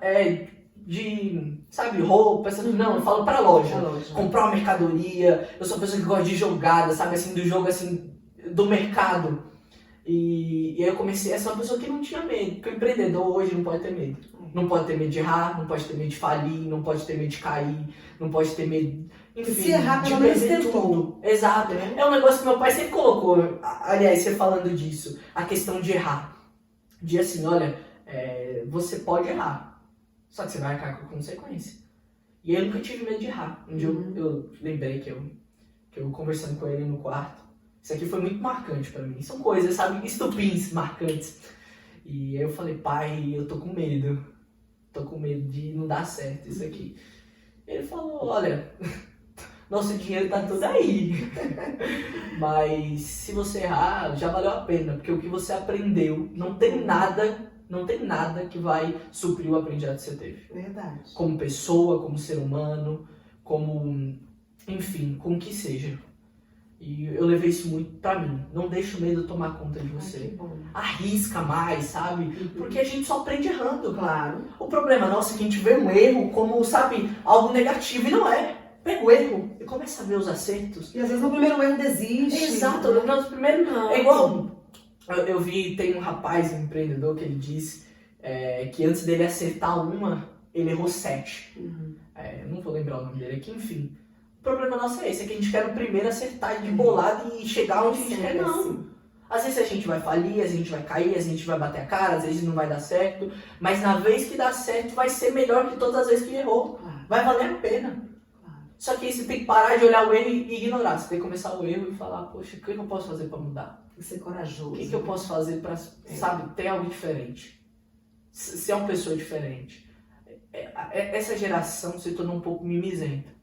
de, sabe, roupa, não, eu falo pra loja. Comprar uma mercadoria, eu sou uma pessoa que gosta de jogada, sabe, assim, do jogo, assim, do mercado. E aí eu comecei a ser uma pessoa que não tinha medo, porque o empreendedor hoje não pode ter medo. Não pode ter medo de errar, não pode ter medo de falir, não pode ter medo de cair, não pode ter medo, enfim, se errar, de pelo menos perder tentou. tudo. Exato. É um negócio que meu pai sempre colocou, aliás, você falando disso, a questão de errar. De assim, olha, você pode errar, só que você vai arcar com a consequência. E eu nunca tive medo de errar. Um dia eu lembrei que eu conversando com ele no quarto, isso aqui foi muito marcante pra mim. São coisas, sabe, estupins marcantes. E aí eu falei, pai, eu tô com medo. Tô com medo de não dar certo isso aqui. Ele falou, olha, nosso dinheiro tá tudo aí. Mas se você errar, já valeu a pena. Porque o que você aprendeu, não tem nada que vai suprir o aprendizado que você teve. Verdade. Como pessoa, como ser humano, como, enfim, como que seja. E eu levei isso muito pra mim. Não deixa o medo tomar conta de você. Que bom. Arrisca mais, sabe? Porque a gente só aprende errando. Claro. O problema nosso é que a gente vê um erro como, sabe, algo negativo. E não é. Pega o erro e começa a ver os acertos. E às vezes no primeiro erro desiste. Exato. No primeiro não. É igual... Eu vi, tem um rapaz, um empreendedor, que ele disse que antes dele acertar uma, ele errou 7. Não vou lembrar o nome dele aqui, enfim. O problema nosso é esse, é que a gente quer o primeiro acertar de bolada e chegar onde a gente quer, não. Às vezes a gente vai falir, às vezes a gente vai cair, às vezes a gente vai bater a cara, às vezes não vai dar certo, mas na vez que dá certo vai ser melhor que todas as vezes que errou. Vai valer a pena. Só que aí você tem que parar de olhar o erro e ignorar. Você tem que começar o erro e falar, poxa, o que eu posso fazer pra mudar? Tem que ser corajoso. O que eu posso fazer pra, sabe, ter algo diferente? Ser uma pessoa diferente. Essa geração se tornou um pouco mimizenta.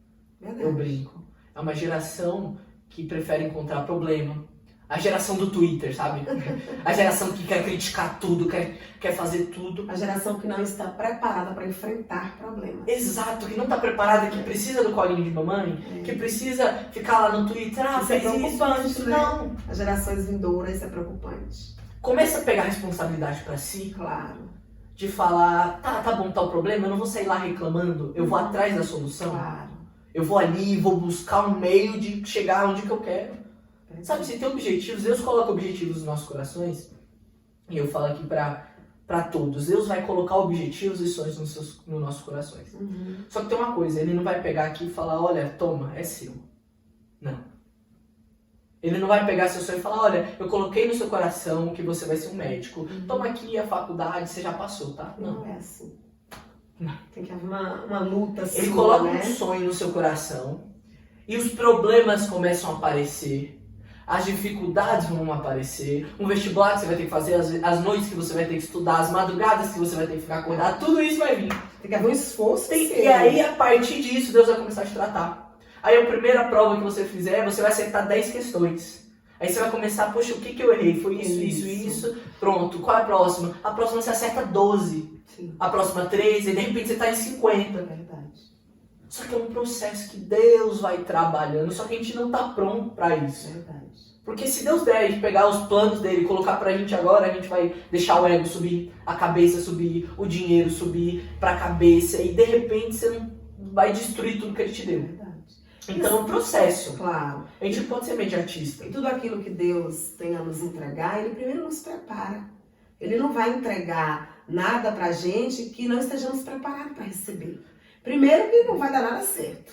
Verdade. Eu brinco. É uma geração que prefere encontrar problema. A geração do Twitter, sabe? A geração que quer criticar tudo, quer fazer tudo. A geração que não está preparada para enfrentar problemas. Exato, que não está preparada, que precisa do colinho de mamãe, que precisa ficar lá no Twitter, Isso é preocupante, isso. né? Não. As gerações vindouras, isso é preocupante. Começa a pegar responsabilidade para si. Claro. De falar, tá bom, tá o problema, eu não vou sair lá reclamando, eu vou atrás da solução. Claro. Eu vou ali, vou buscar um meio de chegar onde que eu quero. Sabe, se tem objetivos, Deus coloca objetivos nos nossos corações, e eu falo aqui pra todos, Deus vai colocar objetivos e sonhos nos nossos corações. Só que tem uma coisa, Ele não vai pegar aqui e falar, olha, toma, é seu. Não. Ele não vai pegar seu sonho e falar, olha, eu coloquei no seu coração que você vai ser um médico, toma aqui a faculdade, você já passou, tá? Não é assim. Não. Tem que haver uma luta assim. Ele coloca né? um sonho no seu coração e os problemas começam a aparecer. As dificuldades vão aparecer, um vestibular que você vai ter que fazer, as noites que você vai ter que estudar, as madrugadas que você vai ter que ficar acordado, tudo isso vai vir. Tem que haver um esforço. E aí, a partir disso, Deus vai começar a te tratar. Aí a primeira prova que você fizer, você vai acertar 10 questões. Aí você vai começar, poxa, o que eu errei? Foi isso. Pronto, qual é a próxima? A próxima você acerta 12. Sim. A próxima 13, e de repente você está em 50. É verdade. Só que é um processo que Deus vai trabalhando, só que a gente não está pronto para isso. É verdade. Porque se Deus der de pegar os planos dele e colocar pra gente agora, a gente vai deixar o ego subir, a cabeça subir, o dinheiro subir pra cabeça e de repente você não vai destruir tudo que ele te É deu. verdade. Então é um processo. Claro. A gente não pode ser imediatista. E tudo aquilo que Deus tem a nos entregar, Ele primeiro nos prepara. Ele não vai entregar nada pra gente que não estejamos preparados para receber. Primeiro que não vai dar nada certo,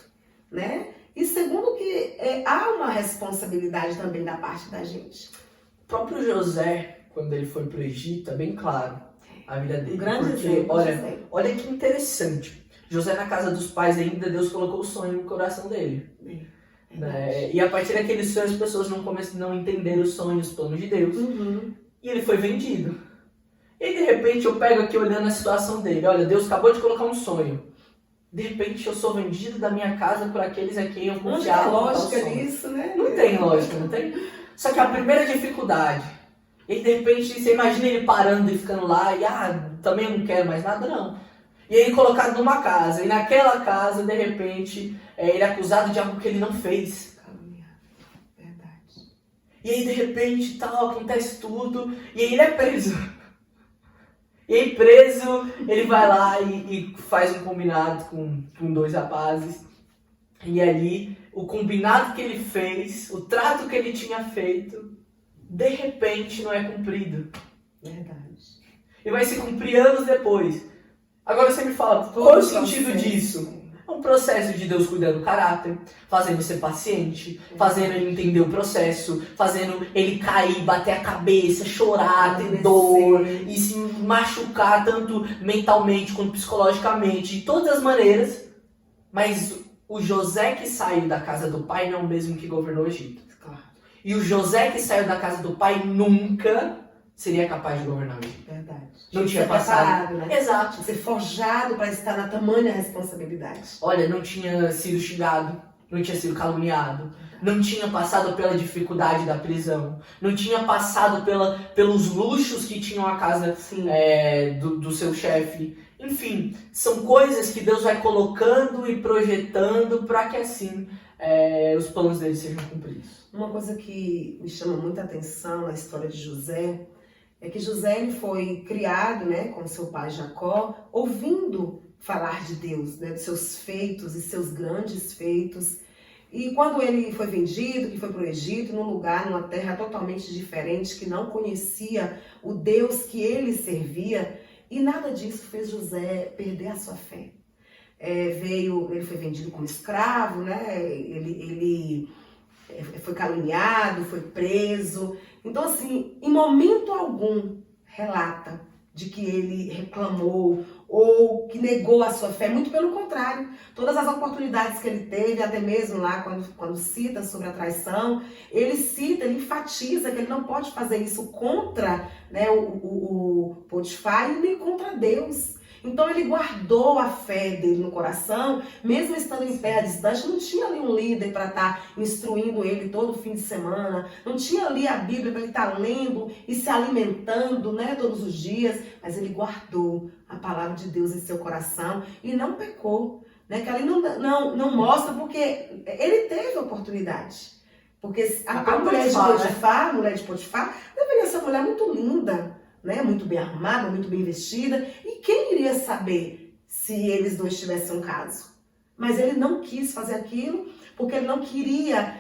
né? E segundo que há uma responsabilidade também da parte da gente. O próprio José, quando ele foi pro Egito, é bem claro a vida dele. Um grande porque, exemplo. olha que interessante. José na casa dos pais ainda, Deus colocou o sonho no coração dele. Né? E a partir daquele sonho as pessoas não entenderam os sonhos, os planos de Deus. E ele foi vendido. E de repente eu pego aqui olhando a situação dele. Olha, Deus acabou de colocar um sonho. De repente eu sou vendido da minha casa por aqueles a quem eu confiava. Não tem lógica nisso, né? Não tem lógica, não tem? Só que a primeira dificuldade, ele de repente, você imagina ele parando e ficando lá e também eu não quero mais nada, não. E ele colocado numa casa, e naquela casa, de repente, ele é acusado de algo que ele não fez. Caluniado. Verdade. E aí, de repente, tal, acontece tudo. E aí ele é preso. E aí, preso, ele vai lá e faz um combinado com dois rapazes. E ali, o combinado que ele fez, o trato que ele tinha feito, de repente não é cumprido. Verdade. E vai se cumprir anos depois. Agora você me fala, qual é o sentido disso? É um processo de Deus cuidando do caráter, fazendo ser paciente, fazendo ele entender o processo, fazendo ele cair, bater a cabeça, chorar, ter dor e se machucar tanto mentalmente quanto psicologicamente, de todas as maneiras. Mas o José que saiu da casa do pai não é o mesmo que governou o Egito. Claro. E o José que saiu da casa do pai nunca seria capaz de governar o Egito. Verdade. Não tinha passado. Preparado, né? Exato. Ser forjado para estar na tamanha responsabilidade. Olha, não tinha sido xingado, não tinha sido caluniado, não tinha passado pela dificuldade da prisão, não tinha passado pelos luxos que tinham a casa do seu chefe. Enfim, são coisas que Deus vai colocando e projetando para que assim os planos dele sejam cumpridos. Uma coisa que me chama muita atenção na história de José é que José ele foi criado, né, com seu pai Jacó, ouvindo falar de Deus, né, dos seus feitos e seus grandes feitos. E quando ele foi vendido, que foi para o Egito, num lugar, numa terra totalmente diferente, que não conhecia o Deus que ele servia, e nada disso fez José perder a sua fé. Ele foi vendido como escravo, né? Ele foi caluniado, foi preso. Então, assim, em momento algum relata de que ele reclamou ou que negou a sua fé, muito pelo contrário. Todas as oportunidades que ele teve, até mesmo lá quando cita sobre a traição, ele enfatiza que ele não pode fazer isso contra, né, o Potifar e nem contra Deus. Então ele guardou a fé dele no coração, mesmo estando em terra distante, não tinha ali um líder para estar instruindo ele todo fim de semana, não tinha ali a Bíblia para ele estar lendo e se alimentando, né, todos os dias, mas ele guardou a palavra de Deus em seu coração e não pecou, né, que ali não mostra porque ele teve oportunidade. Porque a mulher de Potifar deveria ser uma mulher muito linda, né? Muito bem arrumada, muito bem vestida. E quem iria saber se eles dois tivessem um caso? Mas ele não quis fazer aquilo porque ele não queria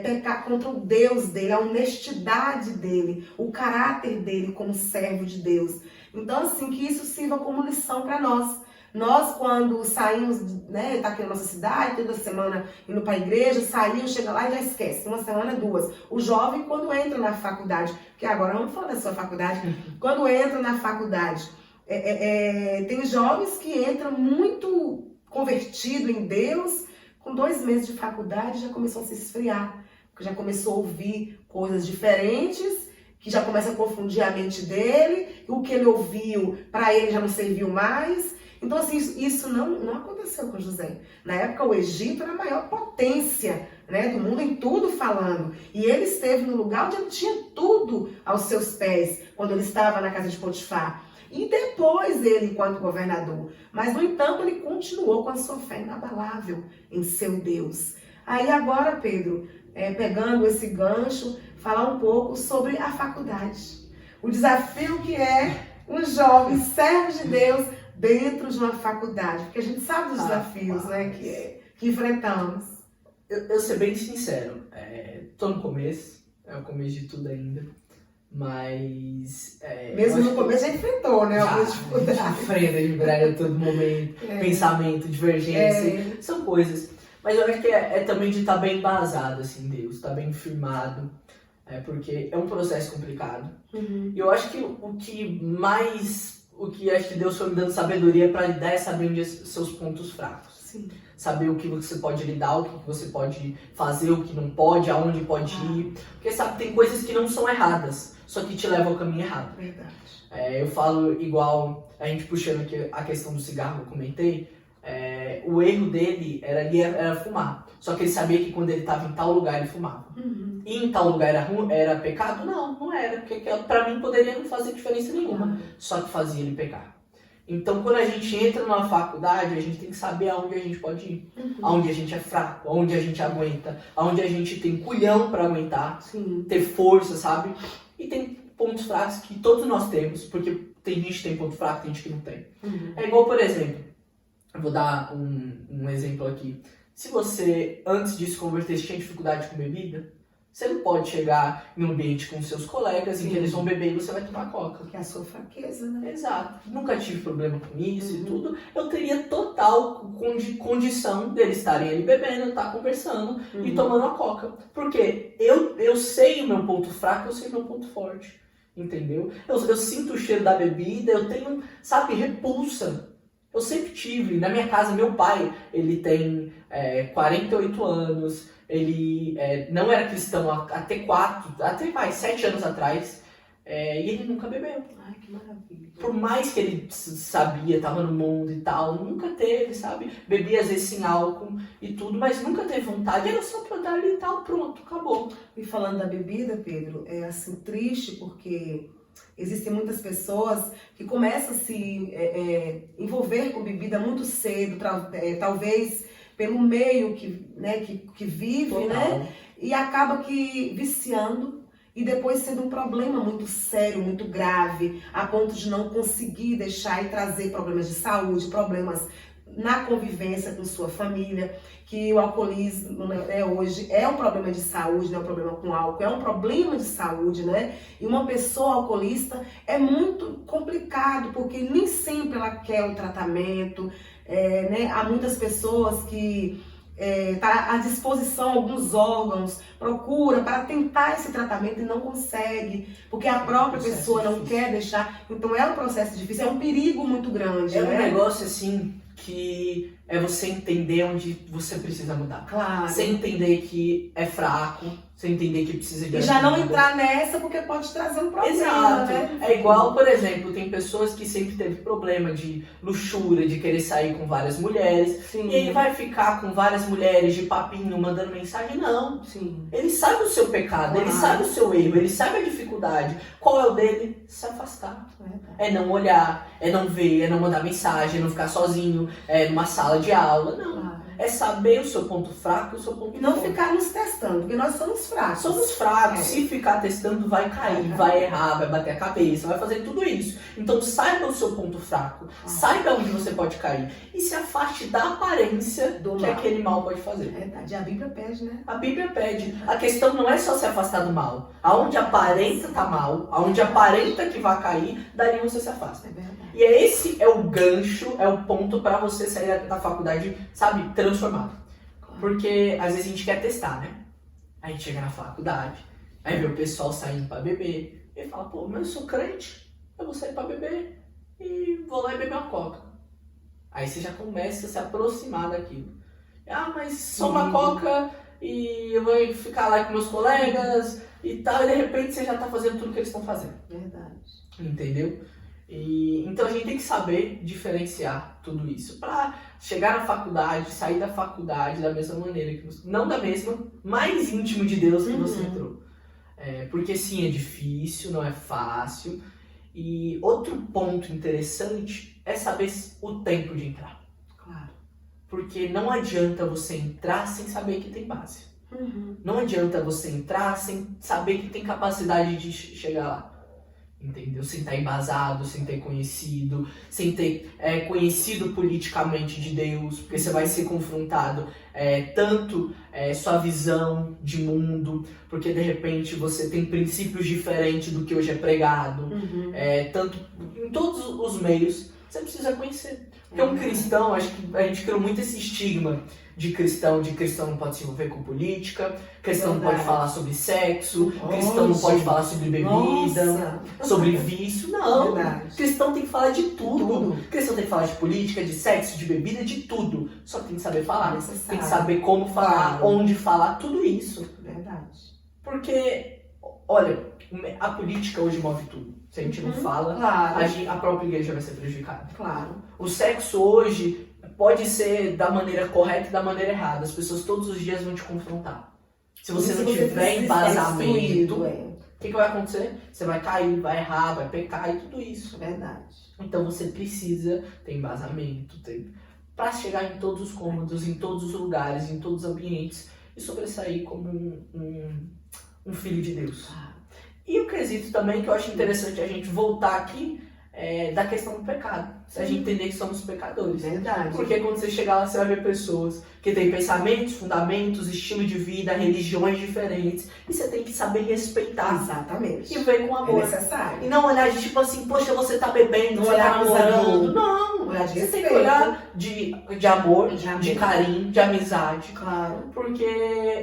pecar contra o Deus dele, a honestidade dele, o caráter dele como servo de Deus. Então, assim, que isso sirva como lição para nós. Nós, quando saímos, né, tá aqui na nossa cidade, toda semana indo para a igreja, saímos, chega lá e já esquece, uma semana, duas. O jovem, quando entra na faculdade, porque agora vamos falar da sua faculdade, quando entra na faculdade, tem jovens que entram muito convertido em Deus, com 2 meses de faculdade já começou a se esfriar, porque já começou a ouvir coisas diferentes, que já começa a confundir a mente dele, o que ele ouviu, para ele já não serviu mais. Então, assim, isso não aconteceu com José. Na época, o Egito era a maior potência, né, do mundo em tudo falando. E ele esteve no lugar onde ele tinha tudo aos seus pés, quando ele estava na casa de Potifar. E depois ele, enquanto governador. Mas, no entanto, ele continuou com a sua fé inabalável em seu Deus. Aí agora, Pedro, pegando esse gancho, falar um pouco sobre a faculdade. O desafio que é um jovem servo de Deus dentro de uma faculdade, porque a gente sabe dos desafios, né, que enfrentamos. Eu ser bem sincero, tô no começo, é o começo de tudo ainda, mas... Mesmo no começo já enfrentou, né, algumas dificuldades. A gente enfrenta a todo momento, pensamento, divergência, são coisas. Mas eu acho que é também de estar bem embasado, assim, Deus, estar bem firmado, porque é um processo complicado. Uhum. E eu acho que o que acho que Deus foi me dando sabedoria para lidar é saber onde são seus pontos fracos. Sim. Saber o que você pode lidar, o que você pode fazer, o que não pode, aonde pode ir. Porque, sabe, tem coisas que não são erradas, só que te levam ao caminho errado. Verdade. Eu falo igual, a gente puxando aqui a questão do cigarro, eu comentei, o erro dele era fumar. Só que ele sabia que quando ele estava em tal lugar, ele fumava. Uhum. E em tal lugar era pecado? Não era. Porque pra mim poderia não fazer diferença nenhuma. Só que fazia ele pecar. Então, quando a gente entra numa faculdade, a gente tem que saber aonde a gente pode ir, aonde a gente é fraco, aonde a gente aguenta, aonde a gente tem culhão pra aguentar, Sim. ter força, sabe? E tem pontos fracos que todos nós temos, porque tem gente que tem ponto fraco, tem gente que não tem. É igual, por exemplo, eu vou dar um exemplo aqui. Se você, antes de se converter, tinha dificuldade com bebida, você não pode chegar em um ambiente com seus colegas em que eles vão beber e você vai tomar coca. Que é a sua fraqueza, né? Exato. Nunca tive problema com isso e tudo. Eu teria total condição deles estarem ali bebendo, estar conversando e tomando a coca. Porque eu sei o meu ponto fraco, eu sei o meu ponto forte. Entendeu? Eu sinto o cheiro da bebida, eu tenho, sabe, repulsa. Eu sempre tive. Na minha casa, meu pai, ele tem 48 anos. Ele não era cristão até 7 anos atrás. E ele nunca bebeu. Ai, que maravilha. Por mais que ele sabia, tava no mundo e tal, nunca teve, sabe? Bebia às vezes sem álcool e tudo, mas nunca teve vontade. Era só pra dar ali e tal, pronto, acabou. E falando da bebida, Pedro, é assim triste porque existem muitas pessoas que começam a se envolver com bebida muito cedo, talvez pelo meio que vive, Total. né? E acaba que viciando e depois sendo um problema muito sério, muito grave, a ponto de não conseguir deixar e trazer problemas de saúde, problemas na convivência com sua família, que o alcoolismo, né, hoje é um problema de saúde, não é um problema com álcool, é um problema de saúde, né? E uma pessoa alcoolista é muito complicado, porque nem sempre ela quer o tratamento, né? Há muitas pessoas que tá à disposição, alguns órgãos, procura para tentar esse tratamento e não consegue, porque a própria pessoa não quer deixar. Então é um processo difícil, é um perigo muito grande. É um né? negócio assim que é você entender onde você precisa mudar. Claro. Você entender que é fraco, você entender que precisa de E já não ajuda. entrar nessa porque pode trazer um problema, Exato. né? É igual, por exemplo, tem pessoas que sempre teve problema de luxúria, de querer sair com várias mulheres. Sim. E ele vai ficar com várias mulheres de papinho, mandando mensagem? Não. Sim. Ele sabe o seu pecado, ele sabe o seu erro, ele sabe a dificuldade. Qual é o dele? Se afastar. É não olhar, é não ver, é não mandar mensagem, é não ficar sozinho, numa sala de aula. Não. Claro. É saber o seu ponto fraco e o seu ponto E não forte. ficar nos testando, porque nós somos fracos. Somos fracos. Se ficar testando, vai cair, vai errar, vai bater a cabeça, vai fazer tudo isso. Então saiba o seu ponto fraco, saiba onde você pode cair e se afaste da aparência Do que mal. aquele mal pode fazer. É verdade, a Bíblia pede, né? A Bíblia pede. A questão não é só se afastar do mal. Aonde aparenta tá mal, aonde aparenta que vai cair, dali você se afasta. É verdade. E esse é o gancho, é o ponto pra você sair da faculdade, sabe, transformado. Porque às vezes a gente quer testar, né? A gente chega na faculdade, aí vê o pessoal saindo pra beber, e fala, pô, mas eu sou crente, eu vou sair pra beber e vou lá e beber uma coca. Aí você já começa a se aproximar daquilo. Ah, mas só uma coca e eu vou ficar lá com meus colegas e tal, e de repente você já tá fazendo tudo que eles estão fazendo. Verdade. Entendeu? Então a gente tem que saber diferenciar tudo isso para chegar na faculdade, sair da faculdade da mesma maneira que você, não da mesma, mais íntimo de Deus que você entrou. Porque sim, é difícil, não é fácil. E outro ponto interessante é saber o tempo de entrar. Claro. Porque não adianta você entrar sem saber que tem base. Não adianta você entrar sem saber que tem capacidade de chegar lá. Entendeu? Sem estar embasado, sem ter conhecido, sem ter conhecido politicamente de Deus, porque você vai ser confrontado tanto sua visão de mundo, porque de repente você tem princípios diferentes do que hoje é pregado, tanto em todos os meios, você precisa conhecer. Porque um cristão, acho que a gente criou muito esse estigma de cristão não pode se envolver com política, cristão não pode falar sobre sexo, cristão não pode falar sobre bebida, sobre vício. Não, cristão tem que falar de tudo. Cristão tem que falar de política, de sexo, de bebida, de tudo. Só tem que saber falar, tem que saber como falar, onde falar, tudo isso. Verdade. Porque, olha, a política hoje move tudo. Se a gente não fala, a própria igreja vai ser prejudicada. Claro. O sexo hoje pode ser da maneira correta e da maneira errada. As pessoas todos os dias vão te confrontar. Se você não tiver embasamento, O que vai acontecer? Você vai cair, vai errar, vai pecar e tudo isso. Verdade. Então você precisa ter embasamento, para chegar em todos os cômodos, em todos os lugares, em todos os ambientes e sobressair como um filho de Deus. E o quesito também que eu acho interessante a gente voltar aqui é da questão do pecado. Se a gente entender que somos pecadores. Verdade. Porque quando você chegar lá, você vai ver pessoas que têm pensamentos, fundamentos, estilo de vida, religiões diferentes. E você tem que saber respeitar. Exatamente. E ver com amor. É necessário. E não olhar de tipo assim, poxa, você tá bebendo, Não você olhar tá namorando. acusando. Não. Olhar de Você tem respeito. que olhar de amor, de carinho, de amizade. Claro. Porque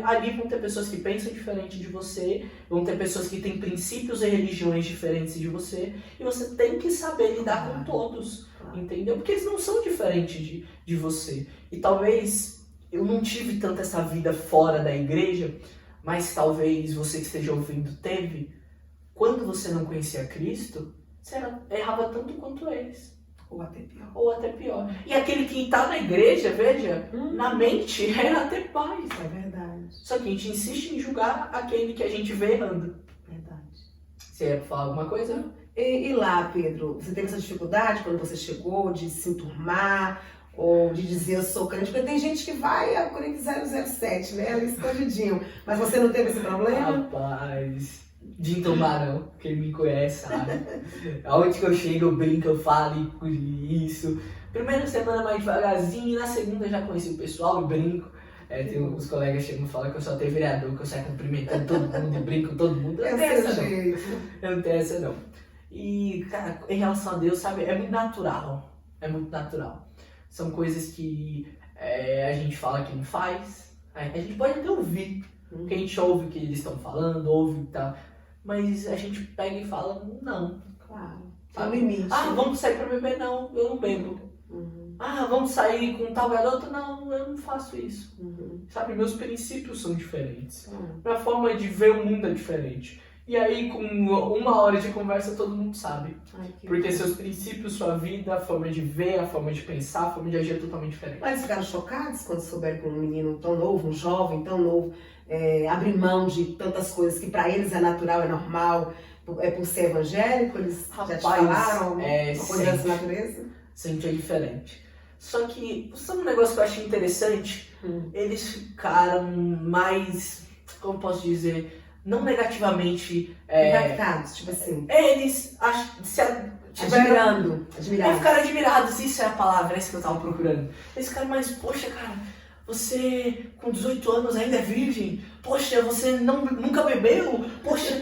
ali vão ter pessoas que pensam diferente de você, vão ter pessoas que têm princípios e religiões diferentes de você, e você tem que saber lidar com todos, entendeu? Porque eles não são diferentes de você. E talvez eu não tive tanto essa vida fora da igreja, mas talvez você que esteja ouvindo teve. Quando você não conhecia Cristo, você errava tanto quanto eles. Ou até pior. Ou até pior. E aquele que está na igreja, veja, na mente é até paz. É verdade. Só que a gente insiste em julgar aquele que a gente vê errando. Verdade. Você ia falar alguma coisa? E lá, Pedro, você teve essa dificuldade quando você chegou de se enturmar ou de dizer eu sou crente? Porque tem gente que vai ao Corinthians 007, né? Ali escondidinho. Mas você não teve esse problema? Rapaz, de entomar não, quem me conhece sabe. Aonde que eu chego, eu brinco, eu falo isso. Primeira semana mais devagarzinho, na segunda eu já conheci o pessoal e brinco. Tem uns colegas que chegam e falam que eu sou até vereador, que eu saio cumprimentando todo mundo e brinco com todo mundo. Eu não tenho essa não. Eu não tenho essa não. E, cara, em relação a Deus, sabe, é muito natural. É muito natural. São coisas que a gente fala que não faz. A gente pode até ouvir. Porque a gente ouve o que eles estão falando, ouve e tal. Mas a gente pega e fala, não. Claro. Sabe? É o limite. Ah, vamos sair pra beber? Não, eu não bebo. Ah, vamos sair com tal garoto? Não, eu não faço isso. Sabe, meus princípios são diferentes. Minha forma de ver o mundo é diferente. E aí, com 1 hora de conversa, todo mundo sabe. Porque seus princípios, sua vida, a forma de ver, a forma de pensar, a forma de agir é totalmente diferente. Mas ficaram chocados quando souberam que um menino tão novo, um jovem tão novo, abre mão de tantas coisas que pra eles é natural, é normal, é por ser evangélico? Eles já te falaram uma coisa dessa natureza? Sempre é diferente. Só que, sabe um negócio que eu achei interessante? Eles ficaram mais, como posso dizer, não negativamente... impactados, tipo assim. Eles Admirando. Ficaram admirados, isso é a palavra, é isso que eu tava procurando. Eles ficaram mais, poxa, cara, você com 18 anos ainda é virgem? Poxa, você nunca bebeu? Poxa...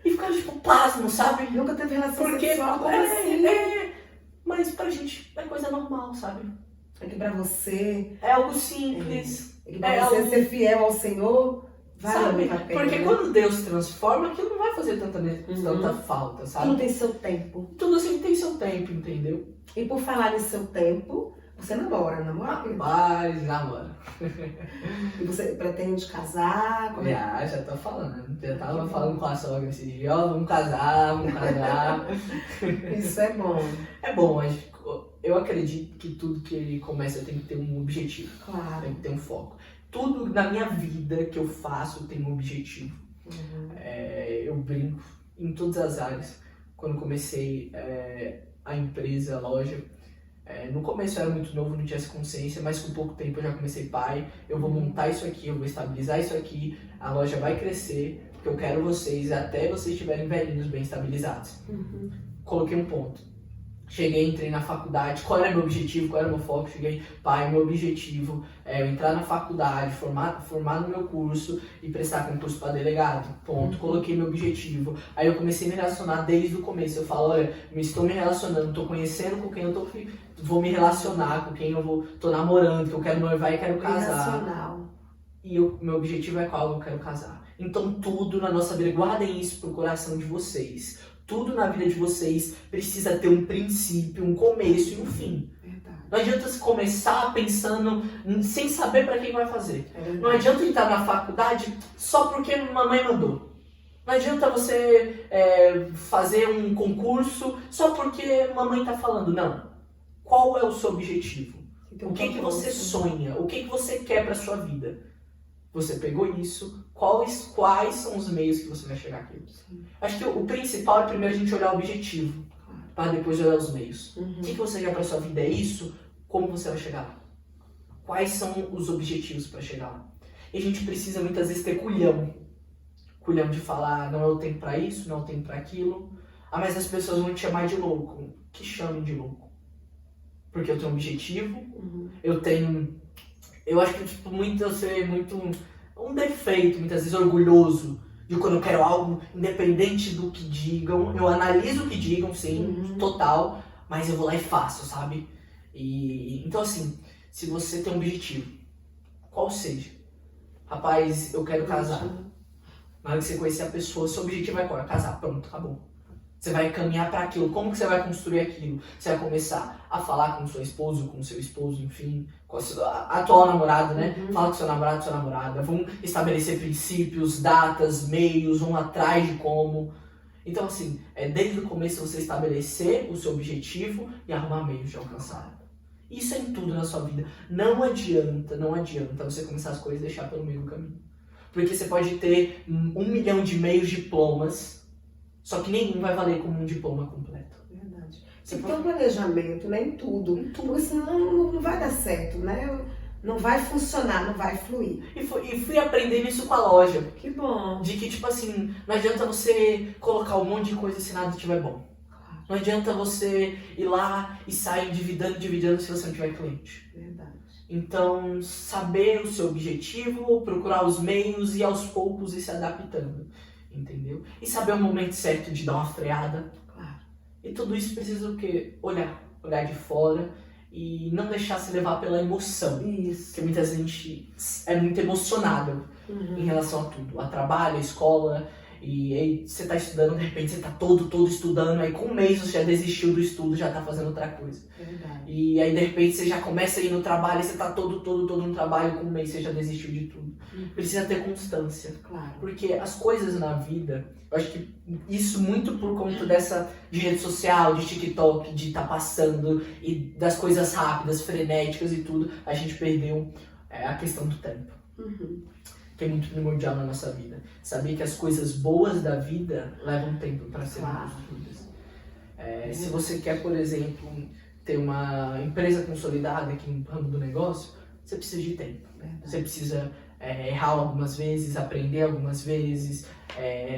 E ficaram tipo, pasmo, sabe? Nunca teve relação sexual, como assim? assim? Mas pra gente é coisa normal, sabe? É que pra você... É algo simples. É que pra você ser fiel ao Senhor, vale muito a pena. Porque quando Deus transforma, aquilo não vai fazer tanta falta, sabe? Tudo tem seu tempo. Tudo assim tem seu tempo, entendeu? E por falar em seu tempo, você namora? Rapaz, namora. E você pretende casar? Já tô falando. Já tava falando com a sogra esse dia, ó, vamos casar. Isso é bom. É bom, eu acredito que tudo que começa tem que ter um objetivo. Claro. Tem que ter um foco. Tudo na minha vida que eu faço tem um objetivo. Eu brinco em todas as áreas. Quando comecei a empresa, a loja, no começo eu era muito novo, não tinha essa consciência, mas com pouco tempo eu já comecei, pai, eu vou montar isso aqui, eu vou estabilizar isso aqui, a loja vai crescer, porque eu quero vocês até vocês estiverem velhinhos, bem estabilizados. Coloquei um ponto. Cheguei, entrei na faculdade, qual era meu objetivo, qual era meu foco? Cheguei, pai, meu objetivo é eu entrar na faculdade, formar no meu curso e prestar concurso para delegado, ponto. Coloquei meu objetivo. Aí eu comecei a me relacionar desde o começo. Eu falo, olha, estou me relacionando, estou conhecendo com quem eu vou me relacionar, com quem eu tô namorando, que eu quero noivar e quero casar. E meu objetivo é qual? Eu quero casar. Então tudo na nossa vida, guardem isso pro coração de vocês. Tudo na vida de vocês precisa ter um princípio, um começo e um fim. Não adianta você começar pensando sem saber para quem vai fazer. Não adianta entrar na faculdade só porque mamãe mandou. Não adianta você fazer um concurso só porque mamãe está falando. Não. Qual é o seu objetivo? O que você sonha? O que você quer para sua vida? Você pegou isso, quais são os meios que você vai chegar aqui? Acho que o principal é primeiro a gente olhar o objetivo, para depois olhar os meios. O que você quer para sua vida é isso? Como você vai chegar lá? Quais são os objetivos para chegar lá? E a gente precisa muitas vezes ter culhão. Culhão de falar, não é o tempo para isso, não é o tempo para aquilo. Ah, mas as pessoas vão te chamar de louco. Que chamem de louco. Porque eu tenho um objetivo, eu acho que tipo, eu ser muito um defeito, muitas vezes orgulhoso, de quando eu quero algo independente do que digam, eu analiso o que digam, sim, total, mas eu vou lá e faço, sabe? Então assim, se você tem um objetivo, qual seja? Rapaz, eu quero casar. Na hora que você conhecer a pessoa, seu objetivo é qual? É casar, pronto, acabou. Você vai caminhar para aquilo. Como que você vai construir aquilo? Você vai começar a falar com sua esposa, com seu esposo, enfim, com a sua atual namorada, né? Fala com seu namorado, sua namorada. Vão estabelecer princípios, datas, meios, vão atrás de como. Então, assim, desde o começo você estabelecer o seu objetivo e arrumar meios de alcançar. Isso é em tudo na sua vida. Não adianta você começar as coisas e deixar pelo meio do caminho. Porque você pode ter 1 milhão de meios diplomas, só que nenhum vai valer como um diploma completo. Verdade. Você tem que ter um planejamento, né? Em tudo. Porque senão não vai dar certo, né? Não vai funcionar, não vai fluir. E fui aprendendo isso com a loja. Que bom. De que, tipo assim, não adianta você colocar um monte de coisa se nada estiver bom. Claro. Não adianta você ir lá e sair dividindo se você não tiver cliente. Verdade. Então, saber o seu objetivo, procurar os meios e aos poucos ir se adaptando. Entendeu? E saber o momento certo de dar uma freada. Claro. E tudo isso precisa o quê? Olhar de fora e não deixar se levar pela emoção. Isso. Porque muitas vezes a gente é muito emocionado em relação a tudo. A trabalho, a escola, e aí você tá estudando, de repente você tá todo estudando, aí com um mês você já desistiu do estudo, já tá fazendo outra coisa. Verdade. E aí de repente você já começa a ir no trabalho, e você tá todo no trabalho, com um mês você já desistiu de tudo. Precisa ter constância. Claro. Porque as coisas na vida, eu acho que isso muito por conta de rede social, de TikTok, de estar passando e das coisas rápidas, frenéticas e tudo, a gente perdeu a questão do tempo. Que é muito primordial na nossa vida. Saber que as coisas boas da vida levam tempo para serem construídas. Se você quer, por exemplo, ter uma empresa consolidada aqui no ramo do negócio, você precisa de tempo. Você precisa errar algumas vezes, aprender algumas vezes,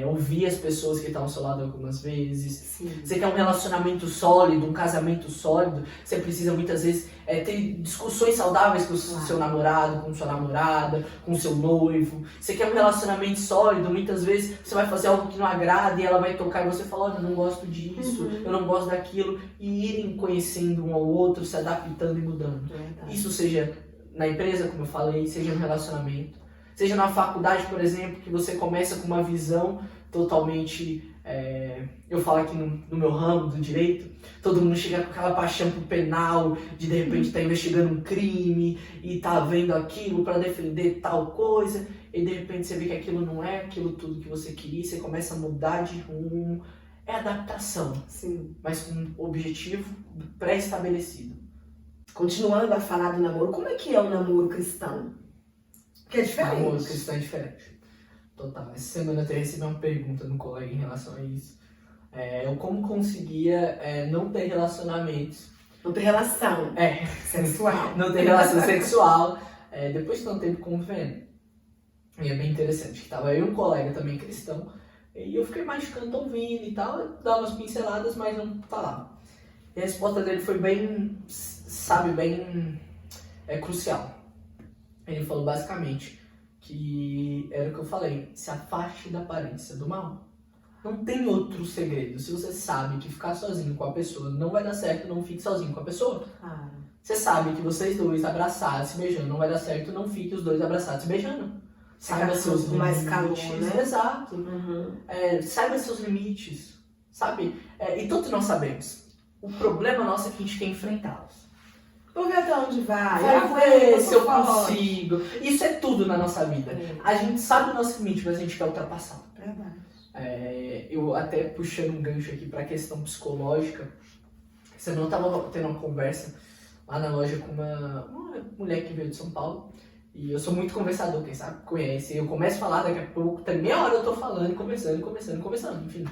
ouvir as pessoas que estão ao seu lado algumas vezes. Sim. Você quer um relacionamento sólido, um casamento sólido, você precisa muitas vezes ter discussões saudáveis com o seu namorado, com sua namorada, com o seu noivo. Você quer um relacionamento sólido, muitas vezes você vai fazer algo que não agrada e ela vai tocar e você fala, olha, eu não gosto disso, eu não gosto daquilo, e irem conhecendo um ao outro, se adaptando e mudando. Isso seja na empresa, como eu falei, seja no relacionamento, seja na faculdade, por exemplo, que você começa com uma visão totalmente, eu falo aqui no meu ramo do direito, todo mundo chega com aquela paixão pro penal, de repente estar investigando um crime e tá vendo aquilo para defender tal coisa, e de repente você vê que aquilo não é aquilo tudo que você queria, você começa a mudar de rumo. É adaptação, Sim. mas com um objetivo pré-estabelecido. Continuando a falar do namoro, como é que é o namoro cristão? Que é diferente. Namoro cristão é diferente. Total. Essa semana eu até recebi uma pergunta do colega em relação a isso. Eu como conseguia não ter relacionamentos. Não ter relação sexual. Não ter relação sexual depois de tanto tempo convivendo. E é bem interessante. Tava eu e um colega também cristão. E eu fiquei mais de canto ouvindo e tal. Dava umas pinceladas, mas não falava. E a resposta dele foi bem, crucial. Ele falou basicamente que era o que eu falei, se afaste da aparência do mal. Não tem outro segredo. Se você sabe que ficar sozinho com a pessoa não vai dar certo, não fique sozinho com a pessoa. Claro. Você sabe que vocês dois abraçados, se beijando, não vai dar certo, não fique os dois abraçados se beijando. Saiba seus limites. Mais calor, né? Exato. Saiba seus limites, sabe? E todos nós sabemos. O problema nosso é que a gente quer enfrentá-los. Vou ver até onde vai. Vai ver se eu consigo. Isso é tudo na nossa vida. A gente sabe o nosso limite, mas a gente quer ultrapassar. Verdade. Eu até puxando um gancho aqui para a questão psicológica. Você não estava tendo uma conversa lá na loja com uma mulher que veio de São Paulo. E eu sou muito conversador, quem sabe conhece. Eu começo a falar, daqui a pouco, tem meia hora eu tô falando, conversando, enfim.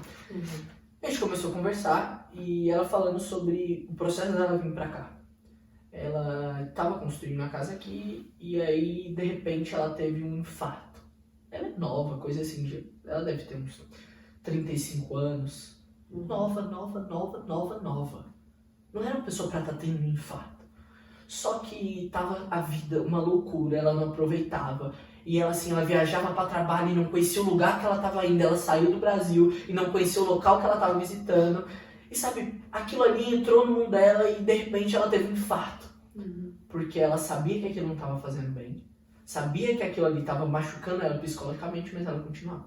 A gente começou a conversar e ela falando sobre o processo dela vir pra cá. Ela estava construindo uma casa aqui e aí, de repente, ela teve um infarto. Ela é nova, coisa assim, ela deve ter uns 35 anos. Nova. Não era uma pessoa pra estar tendo um infarto. Só que tava a vida uma loucura, ela não aproveitava. E ela, assim, ela viajava para trabalho e não conhecia o lugar que ela estava indo. Ela saiu do Brasil e não conhecia o local que ela estava visitando. E sabe, aquilo ali entrou no mundo dela e de repente ela teve um infarto. Porque ela sabia que aquilo não estava fazendo bem. Sabia que aquilo ali estava machucando ela psicologicamente, mas ela continuava.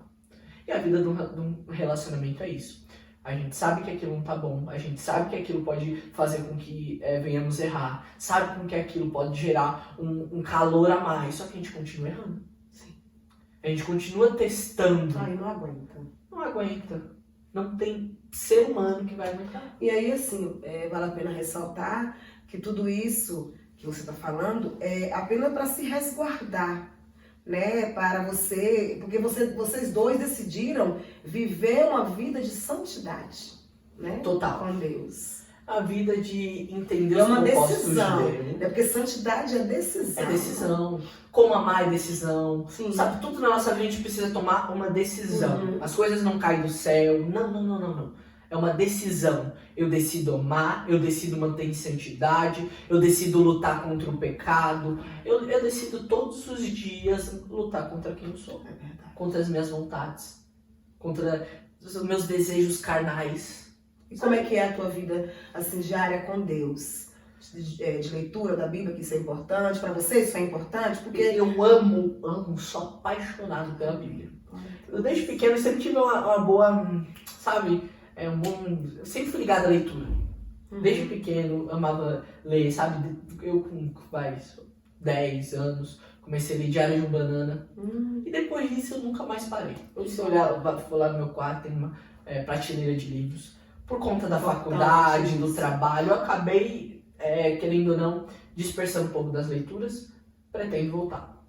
E a vida de um relacionamento é isso. A gente sabe que aquilo não tá bom, a gente sabe que aquilo pode fazer com que venhamos errar, sabe com que aquilo pode gerar um calor a mais, só que a gente continua errando. Sim. A gente continua testando. Ai, não aguenta. Não aguenta. Não tem ser humano que vai aguentar. E aí, assim, vale a pena ressaltar que tudo isso que você está falando é apenas para se resguardar, né? Para você, porque vocês dois decidiram viver uma vida de santidade, né? Total. Com Deus. A vida de entender É os uma propósitos decisão, de Deus. né? Porque santidade é decisão. É decisão. Como amar é decisão. Sim. Sabe, tudo na nossa vida a gente precisa tomar uma decisão. As coisas não caem do céu. Não. É uma decisão. Eu decido amar, eu decido manter em santidade, eu decido lutar contra o pecado. Eu decido todos os dias lutar contra quem eu sou. É verdade. Contra as minhas vontades. Contra os meus desejos carnais. E como é que é a tua vida, assim, diária com Deus? De leitura da Bíblia, que isso é importante. Para você isso é importante? Porque Eu amo, sou apaixonado pela Bíblia. Eu desde pequeno sempre tive uma boa, sabe, eu sempre fui ligado à leitura. Desde pequeno amava ler, sabe, eu com 10 anos comecei a ler Diário de um Banana. E depois disso eu nunca mais parei. Eu se olhar, vou lá no meu quarto, tem uma prateleira de livros. Por conta da faculdade, do trabalho, eu acabei, querendo ou não, dispersando um pouco das leituras. Pretendo voltar.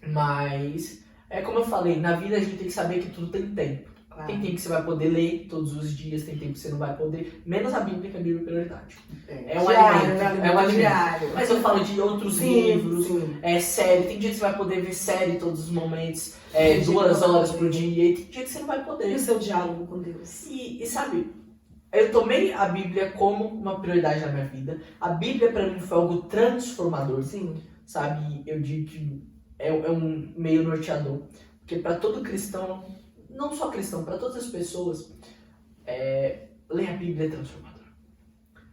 Mas, como eu falei, na vida a gente tem que saber que tudo tem tempo. Claro. Tem tempo que você vai poder ler todos os dias, tem tempo que você não vai poder, menos a Bíblia, que a Bíblia é prioridade. É um alimento. Diário. Mas eu falo de outros livros, sim. Série. Tem dia que você vai poder ver série todos os momentos, Tem dia 2 que não horas vai por poder. dia, e tem dia que você não vai E poder. o seu diálogo com Deus? E sabe, eu tomei a Bíblia como uma prioridade na minha vida. A Bíblia pra mim foi algo transformador. Sim. Sabe, eu digo que é um meio norteador. Porque para todo cristão, não só cristão, para todas as pessoas, ler a Bíblia é transformador.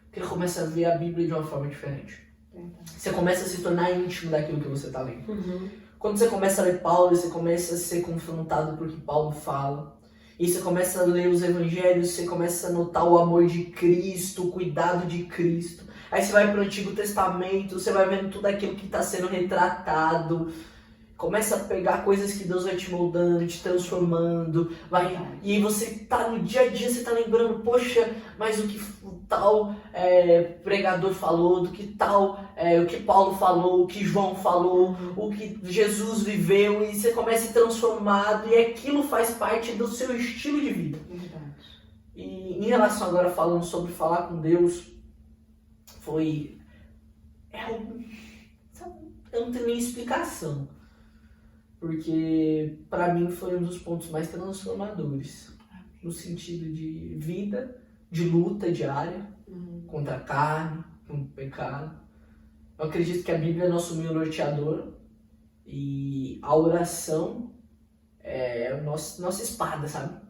Porque ele começa a ver a Bíblia de uma forma diferente. Você começa a se tornar íntimo daquilo que você está lendo. Quando você começa a ler Paulo, você começa a ser confrontado por que Paulo fala. E você começa a ler os evangelhos, você começa a notar o amor de Cristo, o cuidado de Cristo. Aí você vai para o Antigo Testamento, você vai vendo tudo aquilo que está sendo retratado. Começa a pegar coisas que Deus vai te moldando, te transformando. E aí você tá no dia a dia, você tá lembrando, poxa, mas o que tal pregador falou, do que tal, o que Paulo falou, o que João falou, o que Jesus viveu, e você começa a ser transformado, e aquilo faz parte do seu estilo de vida. Verdade. E em relação agora falando sobre falar com Deus, eu não tenho nem explicação. Porque para mim foi um dos pontos mais transformadores. No sentido de vida, de luta diária, contra a carne, contra o pecado. Eu acredito que a Bíblia é nosso meio norteador. E a oração é a nossa espada, sabe?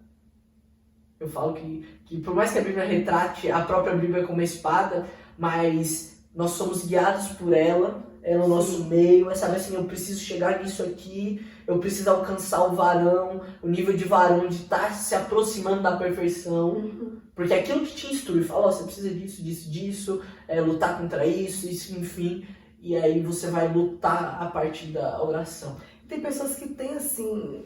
Eu falo que por mais que a Bíblia retrate a própria Bíblia como uma espada, mas nós somos guiados por ela. É no nosso meio, sabe assim, eu preciso chegar nisso aqui, eu preciso alcançar o varão, o nível de varão, de estar se aproximando da perfeição, porque aquilo que te instrui, fala, você precisa disso, lutar contra isso, enfim, e aí você vai lutar a partir da oração. Tem pessoas que têm, assim,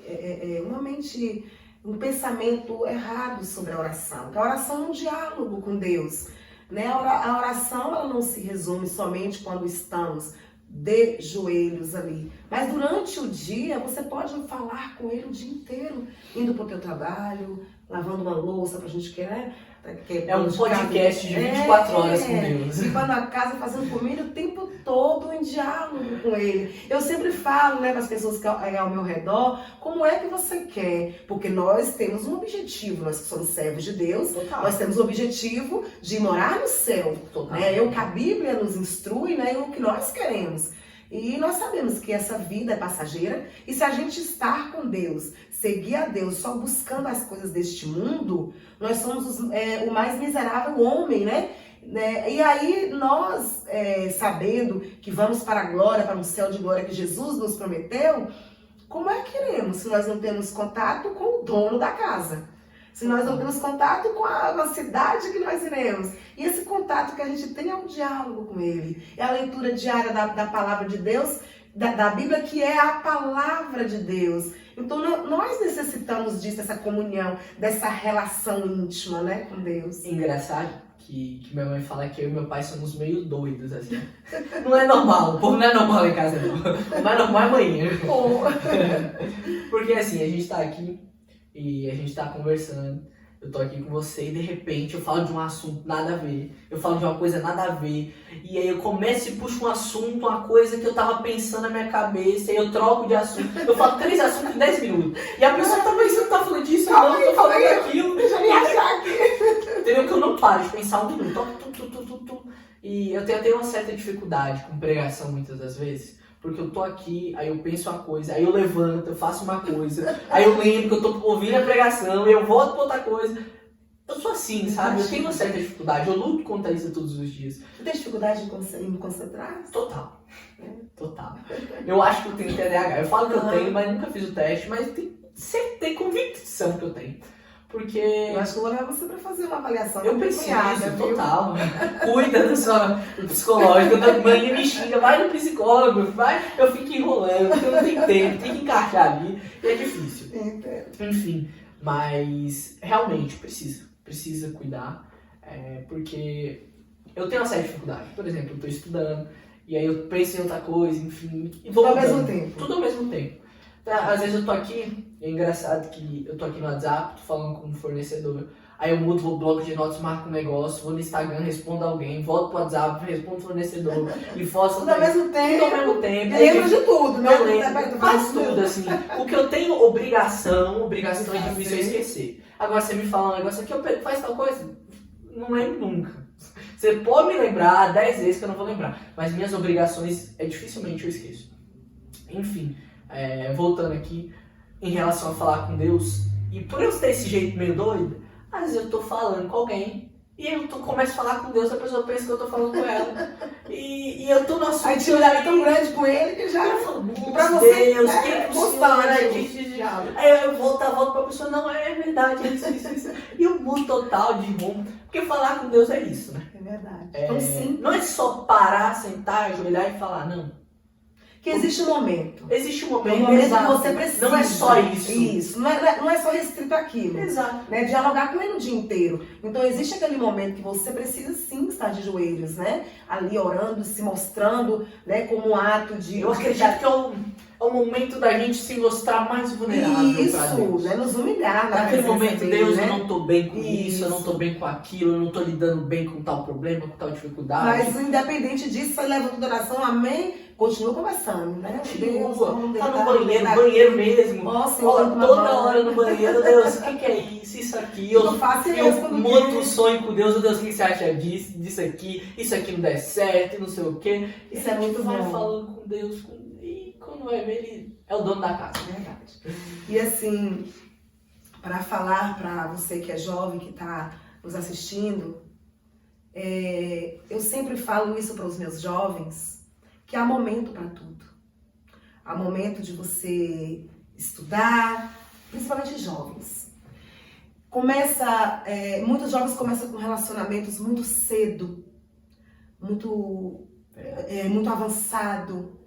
um pensamento errado sobre a oração, que a oração é um diálogo com Deus, né? A oração, ela não se resume somente quando estamos de joelhos ali. Mas durante o dia, você pode falar com ele o dia inteiro, indo para o teu trabalho, lavando uma louça pra gente querer. É um podcast de 24 horas com Deus. Limpando a casa, fazendo comida o tempo todo em diálogo com ele. Eu sempre falo, né, para as pessoas que ao meu redor, como é que você quer? Porque nós temos um objetivo, nós que somos servos de Deus, nós temos o objetivo de morar no céu. Né? É o que a Bíblia nos instrui, né, e o que nós queremos. E nós sabemos que essa vida é passageira, e se a gente estar com Deus, seguir a Deus só buscando as coisas deste mundo, nós somos o mais miserável homem, né? E aí nós, sabendo que vamos para a glória, para um céu de glória que Jesus nos prometeu, como é que iremos se nós não temos contato com o dono da casa? Se nós não temos contato com a cidade que nós iremos. E esse contato que a gente tem é um diálogo com ele. É a leitura diária da palavra de Deus, da Bíblia, que é a palavra de Deus. Então nós necessitamos disso, dessa comunhão, dessa relação íntima, né, com Deus. Engraçado que minha mãe fala que eu e meu pai somos meio doidos, assim. Não é normal, o povo não é normal em casa, não. O mais normal é amanhã. Porque assim, a gente tá aqui e a gente tá conversando, eu tô aqui com você e de repente eu falo de um assunto nada a ver, eu falo de uma coisa nada a ver, e aí eu começo e puxo um assunto, uma coisa que eu tava pensando na minha cabeça, e eu troco de assunto, eu falo 3 assuntos em 10 minutos, e a pessoa tá pensando que tá falando disso, não, eu tô falando aquilo, deixa eu me achar aqui. Entendeu? Que eu não paro de pensar um minuto, e eu tenho até uma certa dificuldade com pregação muitas das vezes, porque eu tô aqui, aí eu penso uma coisa, aí eu levanto, eu faço uma coisa, aí eu lembro que eu tô ouvindo a pregação, eu volto pra outra coisa. Eu sou assim, sabe? Eu tenho uma certa dificuldade, eu luto contra isso todos os dias. Você tem dificuldade em me concentrar? Total. Total. Eu acho que eu tenho TDAH. Eu falo que eu tenho, mas nunca fiz o teste, mas tem convicção que eu tenho. Porque... Eu acho que eu vou levar você pra fazer uma avaliação. Eu preciso, total. Cuida do psicológico. Da mãe me xinga, vai no psicólogo, vai. Eu fico enrolando, porque eu não tenho tempo, tem que encaixar ali. E é difícil. Enfim, mas realmente precisa cuidar. Porque eu tenho uma certa dificuldade. Por exemplo, eu tô estudando, e aí eu penso em outra coisa, enfim. E tudo ao mesmo tempo. Tudo ao mesmo tempo. Às vezes eu tô aqui, é engraçado que eu tô aqui no WhatsApp, tô falando com um fornecedor, aí eu mudo o bloco de notas, marco um negócio, vou no Instagram, respondo alguém, volto pro WhatsApp, respondo o fornecedor, e faço tudo ao mesmo tempo. Tudo ao mesmo tempo. Lembro de tudo, né? Eu lembro, faz tudo, assim. O que eu tenho obrigação é difícil eu esquecer. Agora você me fala um negócio aqui, eu faz tal coisa, não lembro nunca. Você pode me lembrar 10 vezes que eu não vou lembrar, mas minhas obrigações, dificilmente eu esqueço. Enfim. Voltando aqui, em relação a falar com Deus, e por eu ter esse jeito meio doido, às vezes eu tô falando com alguém, e eu começo a falar com Deus, a pessoa pensa que eu tô falando com ela, e eu tô no assunto. Aí tinha olhado tão grande com ele que já... Eu falo, pra você, Deus, que é possível, Aí eu volto pra pessoa, não, é verdade, isso. E eu mudo total de rumo, porque falar com Deus é isso, né? É verdade. Então sim. Não é só parar, sentar, ajoelhar e falar, não. Que existe um momento. Existe um momento, que você precisa. Não é só isso. Isso. Não é só restrito àquilo. Exato. Né? Dialogar com ele o dia inteiro. Então existe aquele momento que você precisa sim estar de joelhos, né? Ali orando, se mostrando, né? Como um ato de... Eu acredito que é o momento da gente se mostrar mais vulnerável pra Deus. Isso, né? Nos humilhar. Naquele momento, dele, Deus, né? eu não tô bem com isso, eu não tô bem com aquilo, eu não tô lidando bem com tal problema, com tal dificuldade. Mas independente disso, você leva toda oração, amém? Continua conversando, né? Deus, tá no banheiro mesmo. Nossa, toda hora no banheiro, Deus, o que é isso? Isso aqui. Eu monto um sonho com Deus, Deus, o que você acha disso aqui? Isso aqui não der certo, não sei o quê. Isso é muito bom. Vai falando com Deus, e quando vai ver, ele é o dono da casa. Verdade. E assim, para falar para você que é jovem, que está nos assistindo, eu sempre falo isso para os meus jovens, que há momento para tudo. Há momento de você estudar, principalmente jovens. Muitos jovens começam com relacionamentos muito cedo, muito avançado,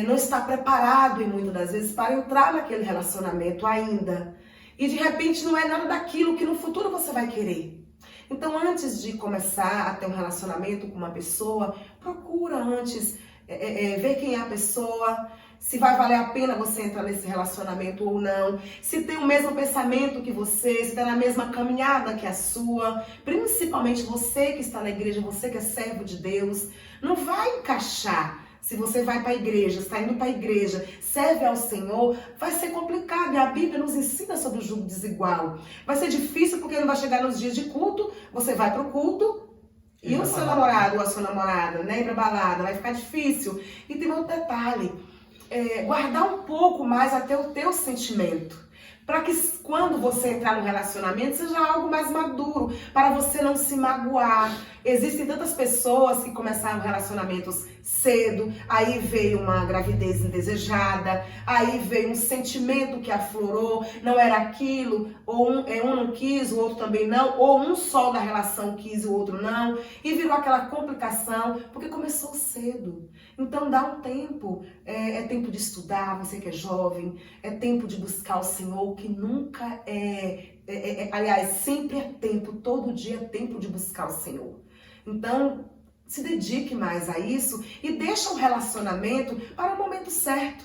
não está preparado e muitas das vezes para entrar naquele relacionamento ainda. E de repente não é nada daquilo que no futuro você vai querer. Então, antes de começar a ter um relacionamento com uma pessoa, procura antes ver quem é a pessoa, se vai valer a pena você entrar nesse relacionamento ou não, se tem o mesmo pensamento que você, se está na mesma caminhada que a sua, principalmente você que está na igreja, você que é servo de Deus, não vai encaixar. Se você vai para a igreja, está indo para a igreja, serve ao Senhor, vai ser complicado. E a Bíblia nos ensina sobre o jugo desigual. Vai ser difícil porque não vai chegar nos dias de culto, você vai para o culto e o seu namorado ou a sua namorada, né, ir para balada, vai ficar difícil. E tem outro detalhe, guardar um pouco mais até o teu sentimento. Para que quando você entrar no relacionamento seja algo mais maduro, para você não se magoar. Existem tantas pessoas que começaram relacionamentos cedo, aí veio uma gravidez indesejada, aí veio um sentimento que aflorou, não era aquilo, ou um não quis, o outro também não, ou um só da relação quis e o outro não, e virou aquela complicação, porque começou cedo. Então dá um tempo, é tempo de estudar, você que é jovem, é tempo de buscar o Senhor, que nunca aliás, sempre é tempo, todo dia é tempo de buscar o Senhor. Então, se dedique mais a isso e deixa o relacionamento para o momento certo.